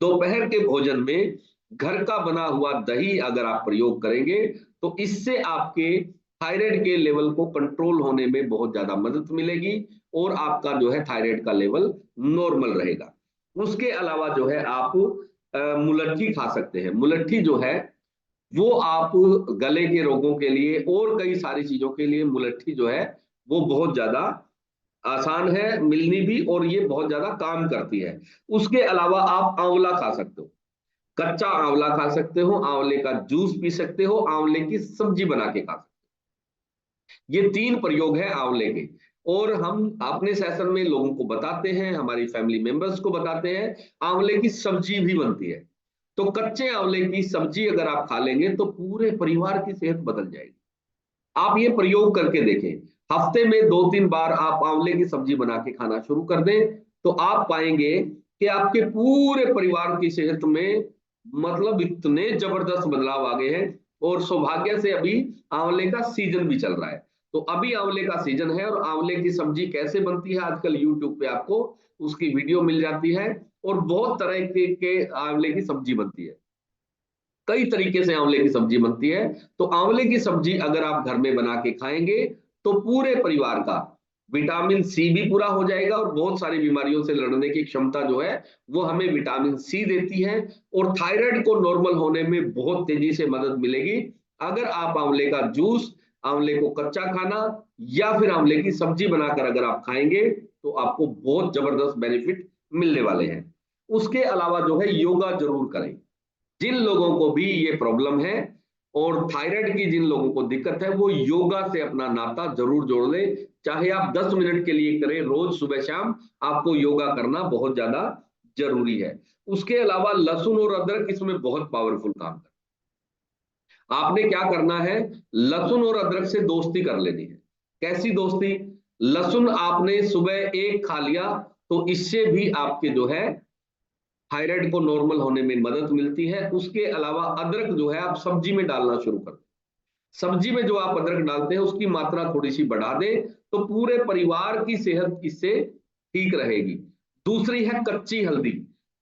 दोपहर के भोजन में घर का बना हुआ दही अगर आप प्रयोग करेंगे, तो इससे आपके थायराइड के लेवल को कंट्रोल होने में बहुत ज्यादा मदद मिलेगी और आपका जो है थायराइड का लेवल नॉर्मल रहेगा। उसके अलावा जो है आप मुलट्ठी खा सकते हैं। मुलट्ठी जो है वो आप गले के रोगों के लिए और कई सारी चीजों के लिए मुलट्ठी जो है वो बहुत ज्यादा आसान है मिलनी भी, और ये बहुत ज्यादा काम करती है। उसके अलावा आप आंवला खा सकते हो। कच्चा आंवला खा सकते हो, आंवले का जूस पी सकते हो, आंवले की सब्जी बना के खा सकते हो। ये 3 प्रयोग है आंवले के। और हम अपने सेशन में लोगों को बताते हैं, हमारी फैमिली मेंबर्स को बताते हैं, आंवले की सब्जी भी बनती है। तो कच्चे आंवले की सब्जी अगर आप खा लेंगे तो पूरे परिवार की सेहत बदल जाएगी। आप ये प्रयोग करके देखें, हफ्ते में 2-3 बार आप आंवले की सब्जी बना के खाना शुरू कर दें, तो आप पाएंगे कि आपके पूरे परिवार की सेहत में मतलब इतने जबरदस्त बदलाव आ गए हैं। और सौभाग्य से अभी आंवले का सीजन भी चल रहा है, तो अभी आंवले का सीजन है। और आंवले की सब्जी कैसे बनती है आजकल यूट्यूब पे आपको उसकी वीडियो मिल जाती है, और बहुत तरह के आंवले की सब्जी बनती है, कई तरीके से आंवले की सब्जी बनती है। तो आंवले की सब्जी अगर आप घर में बना के खाएंगे तो पूरे परिवार का विटामिन सी भी पूरा हो जाएगा, और बहुत सारी बीमारियों से लड़ने की क्षमता जो है वो हमें विटामिन सी देती है। और थायराइड को नॉर्मल होने में बहुत तेजी से मदद मिलेगी अगर आप आंवले का जूस, आंवले को कच्चा खाना या फिर आंवले की सब्जी बनाकर अगर आप खाएंगे तो आपको बहुत जबरदस्त बेनिफिट मिलने वाले हैं। उसके अलावा जो है योगा जरूर करें। जिन लोगों को भी ये प्रॉब्लम है और थायराइड की जिन लोगों को दिक्कत है वो योगा से अपना नाता जरूर जोड़ ले, चाहे आप 10 मिनट के लिए करें, रोज सुबह शाम आपको योगा करना बहुत ज्यादा जरूरी है। उसके अलावा लहसुन और अदरक इसमें बहुत पावरफुल काम करता है। आपने क्या करना है, लहसुन और अदरक से दोस्ती कर लेनी है। कैसी दोस्ती? लहसुन आपने सुबह 1 खा लिया तो इससे भी आपके जो है थायराइड को नॉर्मल होने में मदद मिलती है। उसके अलावा अदरक जो है आप सब्जी में डालना शुरू कर दें। सब्जी में जो आप अदरक डालते हैं उसकी मात्रा थोड़ी सी बढ़ा दें तो पूरे परिवार की सेहत इससे ठीक रहेगी। दूसरी है कच्ची हल्दी।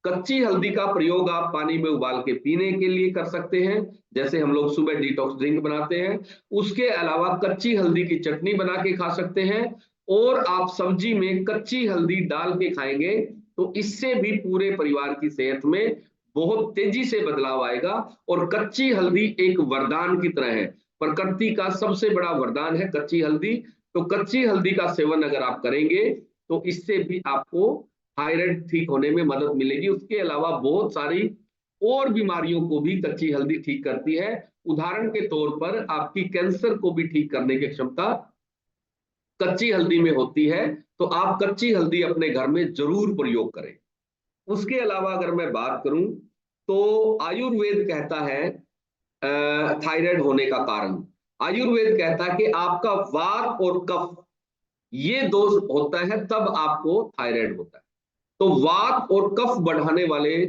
कच्ची हल्दी का प्रयोग आप पानी में उबाल के पीने के लिए कर सकते हैं, जैसे हम लोग सुबह डिटॉक्स ड्रिंक बनाते हैं। उसके अलावा कच्ची हल्दी की चटनी बना के खा सकते हैं, और आप सब्जी में कच्ची हल्दी डाल के खाएंगे तो इससे भी पूरे परिवार की सेहत में बहुत तेजी से बदलाव आएगा। और कच्ची हल्दी एक वरदान की तरह है, प्रकृति का सबसे बड़ा वरदान है कच्ची हल्दी। तो कच्ची हल्दी का सेवन अगर आप करेंगे तो इससे भी आपको थायराइड ठीक होने में मदद मिलेगी। उसके अलावा बहुत सारी और बीमारियों को भी कच्ची हल्दी ठीक करती है। उदाहरण के तौर पर आपकी कैंसर को भी ठीक करने की क्षमता कच्ची हल्दी में होती है। तो आप कच्ची हल्दी अपने घर में जरूर प्रयोग करें। उसके अलावा अगर मैं बात करूं तो आयुर्वेद कहता है थायराइड होने का कारण, आयुर्वेद कहता है कि आपका वात और कफ ये दोष होता है तब आपको थायराइड होता है। तो वात और कफ बढ़ाने वाले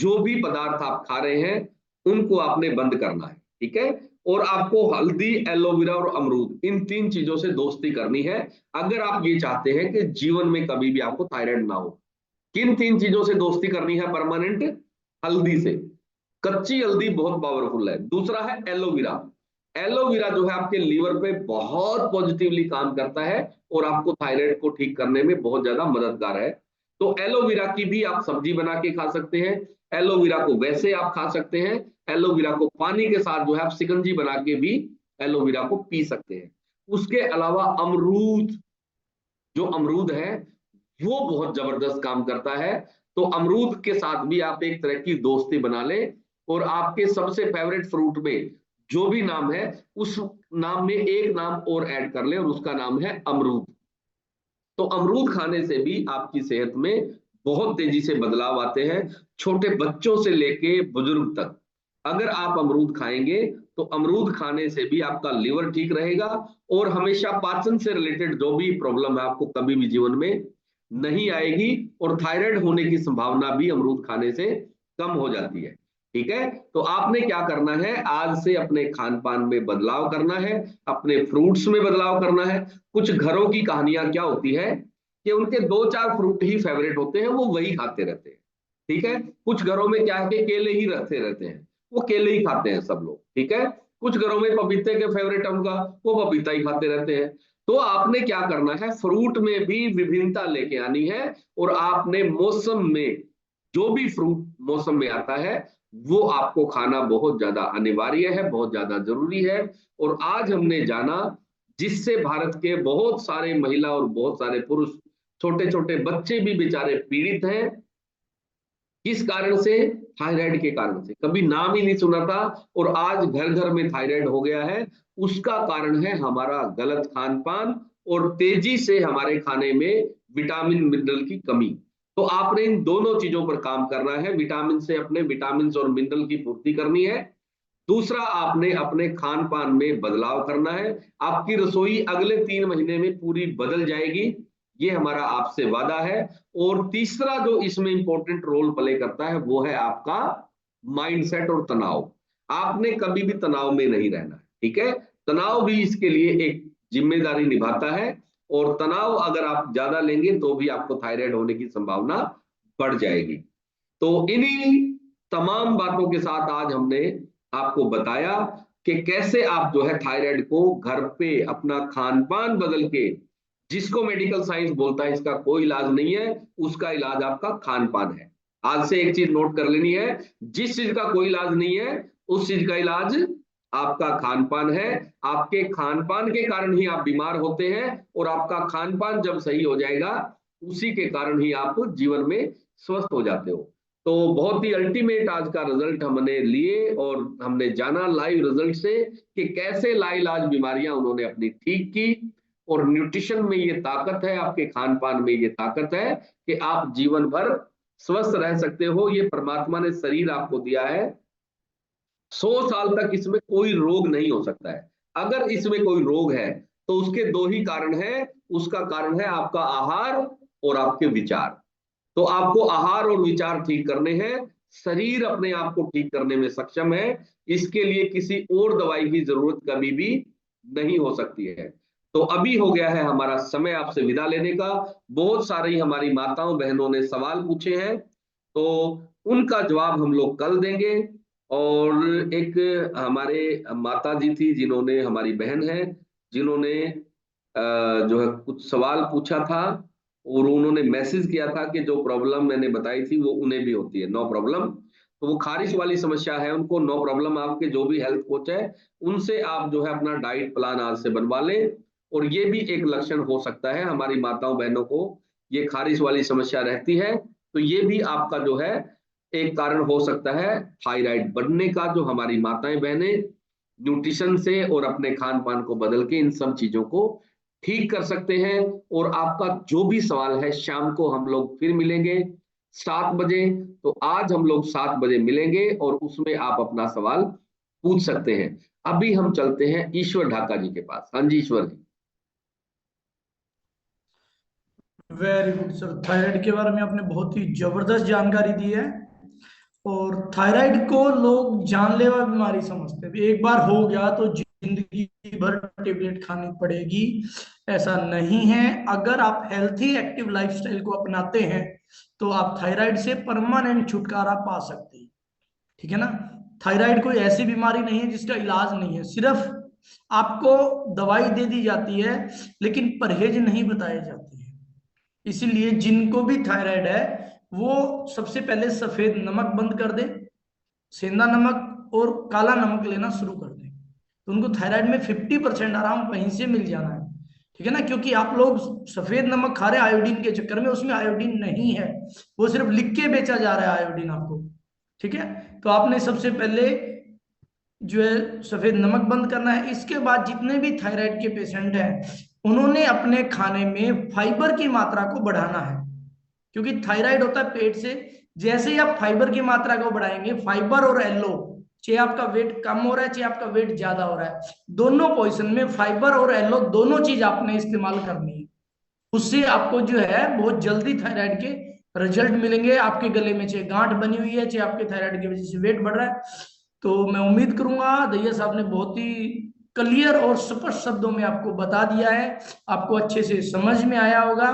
जो भी पदार्थ आप खा रहे हैं उनको आपने बंद करना है, ठीक है। और आपको हल्दी, एलोवेरा और अमरूद इन 3 चीजों से दोस्ती करनी है अगर आप ये चाहते हैं कि जीवन में कभी भी आपको थायराइड ना हो। किन 3 चीजों से दोस्ती करनी है परमानेंट? हल्दी से, कच्ची हल्दी बहुत पावरफुल है। दूसरा है एलोवेरा। एलोवेरा जो है आपके लीवर पे बहुत पॉजिटिवली काम करता है और आपको थायराइड को ठीक करने में बहुत ज्यादा मददगार है। तो एलोवेरा की भी आप सब्जी बना के खा सकते हैं, एलोवेरा को वैसे आप खा सकते हैं, एलोवेरा को पानी के साथ जो है आप शिकंजी बना के भी एलोवेरा को पी सकते हैं। उसके अलावा अमरूद, जो अमरूद है वो बहुत जबरदस्त काम करता है। तो अमरूद के साथ भी आप एक तरह की दोस्ती बना लें, और आपके सबसे फेवरेट फ्रूट में जो भी नाम है उस नाम में एक नाम और ऐड कर लें और उसका नाम है अमरूद। तो अमरूद खाने से भी आपकी सेहत में बहुत तेजी से बदलाव आते हैं। छोटे बच्चों से लेके बुजुर्ग तक अगर आप अमरूद खाएंगे तो अमरूद खाने से भी आपका लिवर ठीक रहेगा, और हमेशा पाचन से रिलेटेड जो भी प्रॉब्लम है आपको कभी भी जीवन में नहीं आएगी, और थायराइड होने की संभावना भी अमरूद खाने से कम हो जाती है, ठीक है। तो आपने क्या करना है, आज से अपने खान पान में बदलाव करना है, अपने फ्रूट्स में बदलाव करना है। कुछ घरों की कहानियां क्या होती है कि उनके 2-4 फ्रूट ही फेवरेट होते हैं, वो वही खाते रहते हैं, ठीक है। कुछ घरों में क्या है कि केले ही रखते रहते हैं, वो केले ही खाते हैं सब लोग, ठीक है। कुछ घरों में पपीते के फेवरेट उनका, वो पपीता ही खाते रहते हैं। तो आपने क्या करना है, फ्रूट में भी विभिन्नता लेके आनी है, और आपने मौसम में जो भी फ्रूट मौसम में आता है वो आपको खाना बहुत ज्यादा अनिवार्य है, बहुत ज्यादा जरूरी है। और आज हमने जाना, जिससे भारत के बहुत सारे महिला और बहुत सारे पुरुष, छोटे छोटे बच्चे भी बेचारे पीड़ित हैं, किस कारण से? थायराइड के कारण से। कभी नाम ही नहीं सुना था और आज घर घर में थायराइड हो गया है। उसका कारण है हमारा गलत खान पान और तेजी से हमारे खाने में विटामिन मिनरल की कमी। तो आपने इन दोनों चीजों पर काम करना है। विटामिन से अपने विटामिन और मिनरल की पूर्ति करनी है। दूसरा, आपने अपने खान पान में बदलाव करना है। आपकी रसोई अगले 3 महीने में पूरी बदल जाएगी, ये हमारा आपसे वादा है। और तीसरा जो इसमें इंपॉर्टेंट रोल प्ले करता है वो है आपका माइंडसेट और तनाव। आपने कभी भी तनाव में नहीं रहना है, ठीक है? तनाव भी इसके लिए एक जिम्मेदारी निभाता है और तनाव अगर आप ज्यादा लेंगे तो भी आपको थायराइड होने की संभावना बढ़ जाएगी। तो इन्हीं तमाम बातों के साथ आज हमने आपको बताया कि कैसे आप जो है थायराइड को घर पे अपना खान पान बदल के, जिसको मेडिकल साइंस बोलता है इसका कोई इलाज नहीं है, उसका इलाज आपका खान पान है। आज से एक चीज नोट कर लेनी है, जिस चीज का कोई इलाज नहीं है उस चीज का इलाज आपका खान पान है। आपके खान पान के कारण ही आप बीमार होते हैं और आपका खान पान जब सही हो जाएगा उसी के कारण ही आप जीवन में स्वस्थ हो जाते हो। तो बहुत ही अल्टीमेट आज का रिजल्ट हमने लिए और हमने जाना लाइव रिजल्ट से कि कैसे लाइलाज बीमारियां उन्होंने अपनी ठीक की। और न्यूट्रिशन में ये ताकत है, आपके खान पान में ये ताकत है कि आप जीवन भर स्वस्थ रह सकते हो। ये परमात्मा ने शरीर आपको दिया है, 100 साल तक इसमें कोई रोग नहीं हो सकता है। अगर इसमें कोई रोग है तो उसके 2 ही कारण है। उसका कारण है आपका आहार और आपके विचार। तो आपको आहार और विचार ठीक करने हैं। शरीर अपने आप को ठीक करने में सक्षम है, इसके लिए किसी और दवाई की जरूरत कभी भी नहीं हो सकती है। तो अभी हो गया है हमारा समय आपसे विदा लेने का। बहुत सारी हमारी माताओं बहनों ने सवाल पूछे हैं, तो उनका जवाब हम लोग कल देंगे। और एक हमारे माता जी थी जिन्होंने, हमारी बहन है जिन्होंने जो है कुछ सवाल पूछा था और उन्होंने मैसेज किया था कि जो प्रॉब्लम मैंने बताई थी वो उन्हें भी होती है, नो प्रॉब्लम। तो वो खारिश वाली समस्या है उनको, नो प्रॉब्लम। आपके जो भी हेल्थ कोच है उनसे आप जो है अपना डाइट प्लान आज से बनवा लें। और ये भी एक लक्षण हो सकता है, हमारी माताओं बहनों को ये खारिश वाली समस्या रहती है तो ये भी आपका जो है एक कारण हो सकता है थायराइड बढ़ने का। जो हमारी माताएं बहनें न्यूट्रिशन से और अपने खान पान को बदल के इन सब चीजों को ठीक कर सकते हैं। और आपका जो भी सवाल है, शाम को हम लोग फिर मिलेंगे 7 बजे। तो आज हम लोग 7 बजे मिलेंगे और उसमें आप अपना सवाल पूछ सकते हैं। अभी हम चलते हैं ईश्वर ढाका जी के पास। हाँ जी ईश्वर जी। वेरी गुड सर, थायराइड के बारे में आपने बहुत ही जबरदस्त जानकारी दी है। और थायराइड को लोग जानलेवा बीमारी समझते हैं, एक बार हो गया तो जिंदगी भर टेबलेट खानी पड़ेगी, ऐसा नहीं है। अगर आप हेल्थी एक्टिव लाइफस्टाइल को अपनाते हैं तो आप थायराइड से परमानेंट छुटकारा पा सकते हैं, ठीक है ना। थायराइड कोई ऐसी बीमारी नहीं है जिसका इलाज नहीं है, सिर्फ आपको दवाई दे दी जाती है लेकिन परहेज नहीं बताए जाते हैं। इसीलिए जिनको भी थायराइड है वो सबसे पहले सफेद नमक बंद कर दे, सेंधा नमक और काला नमक लेना शुरू कर दे, तो उनको थायराइड में 50% आराम वहीं से मिल जाना है, ठीक है ना। क्योंकि आप लोग सफेद नमक खा रहे हैं आयोडीन के चक्कर में, उसमें आयोडीन नहीं है, वो सिर्फ लिख के बेचा जा रहा है आयोडीन आपको, ठीक है। तो आपने सबसे पहले जो है सफेद नमक बंद करना है। इसके बाद जितने भी थायराइड के पेशेंट हैं उन्होंने अपने खाने में फाइबर की मात्रा को बढ़ाना है, क्योंकि थायराइड होता है पेट से। जैसे ही आप फाइबर की मात्रा को बढ़ाएंगे, फाइबर और एलो, चाहे आपका वेट कम हो रहा है चाहे आपका वेट ज्यादा हो रहा है, दोनों पोजीशन में फाइबर और एलो दोनों चीज आपने इस्तेमाल करनी है। उससे आपको जो है बहुत जल्दी थायराइड के रिजल्ट मिलेंगे। आपके गले में चाहे गांठ बनी हुई है चाहे आपके थायराइड की वजह से वेट बढ़ रहा है, तो मैं उम्मीद करूंगा दैया साहब ने बहुत ही क्लियर और स्पष्ट शब्दों में आपको बता दिया है, आपको अच्छे से समझ में आया होगा।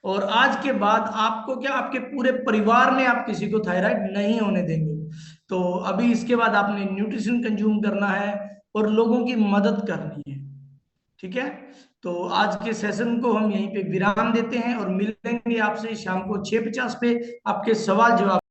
और आज के बाद आपको क्या, आपके पूरे परिवार में आप किसी को थायराइड नहीं होने देंगे। तो अभी इसके बाद आपने न्यूट्रिशन कंज्यूम करना है और लोगों की मदद करनी है, ठीक है। तो आज के सेशन को हम यहीं पे विराम देते हैं और मिलेंगे आपसे शाम को 6:50 पे आपके सवाल जवाब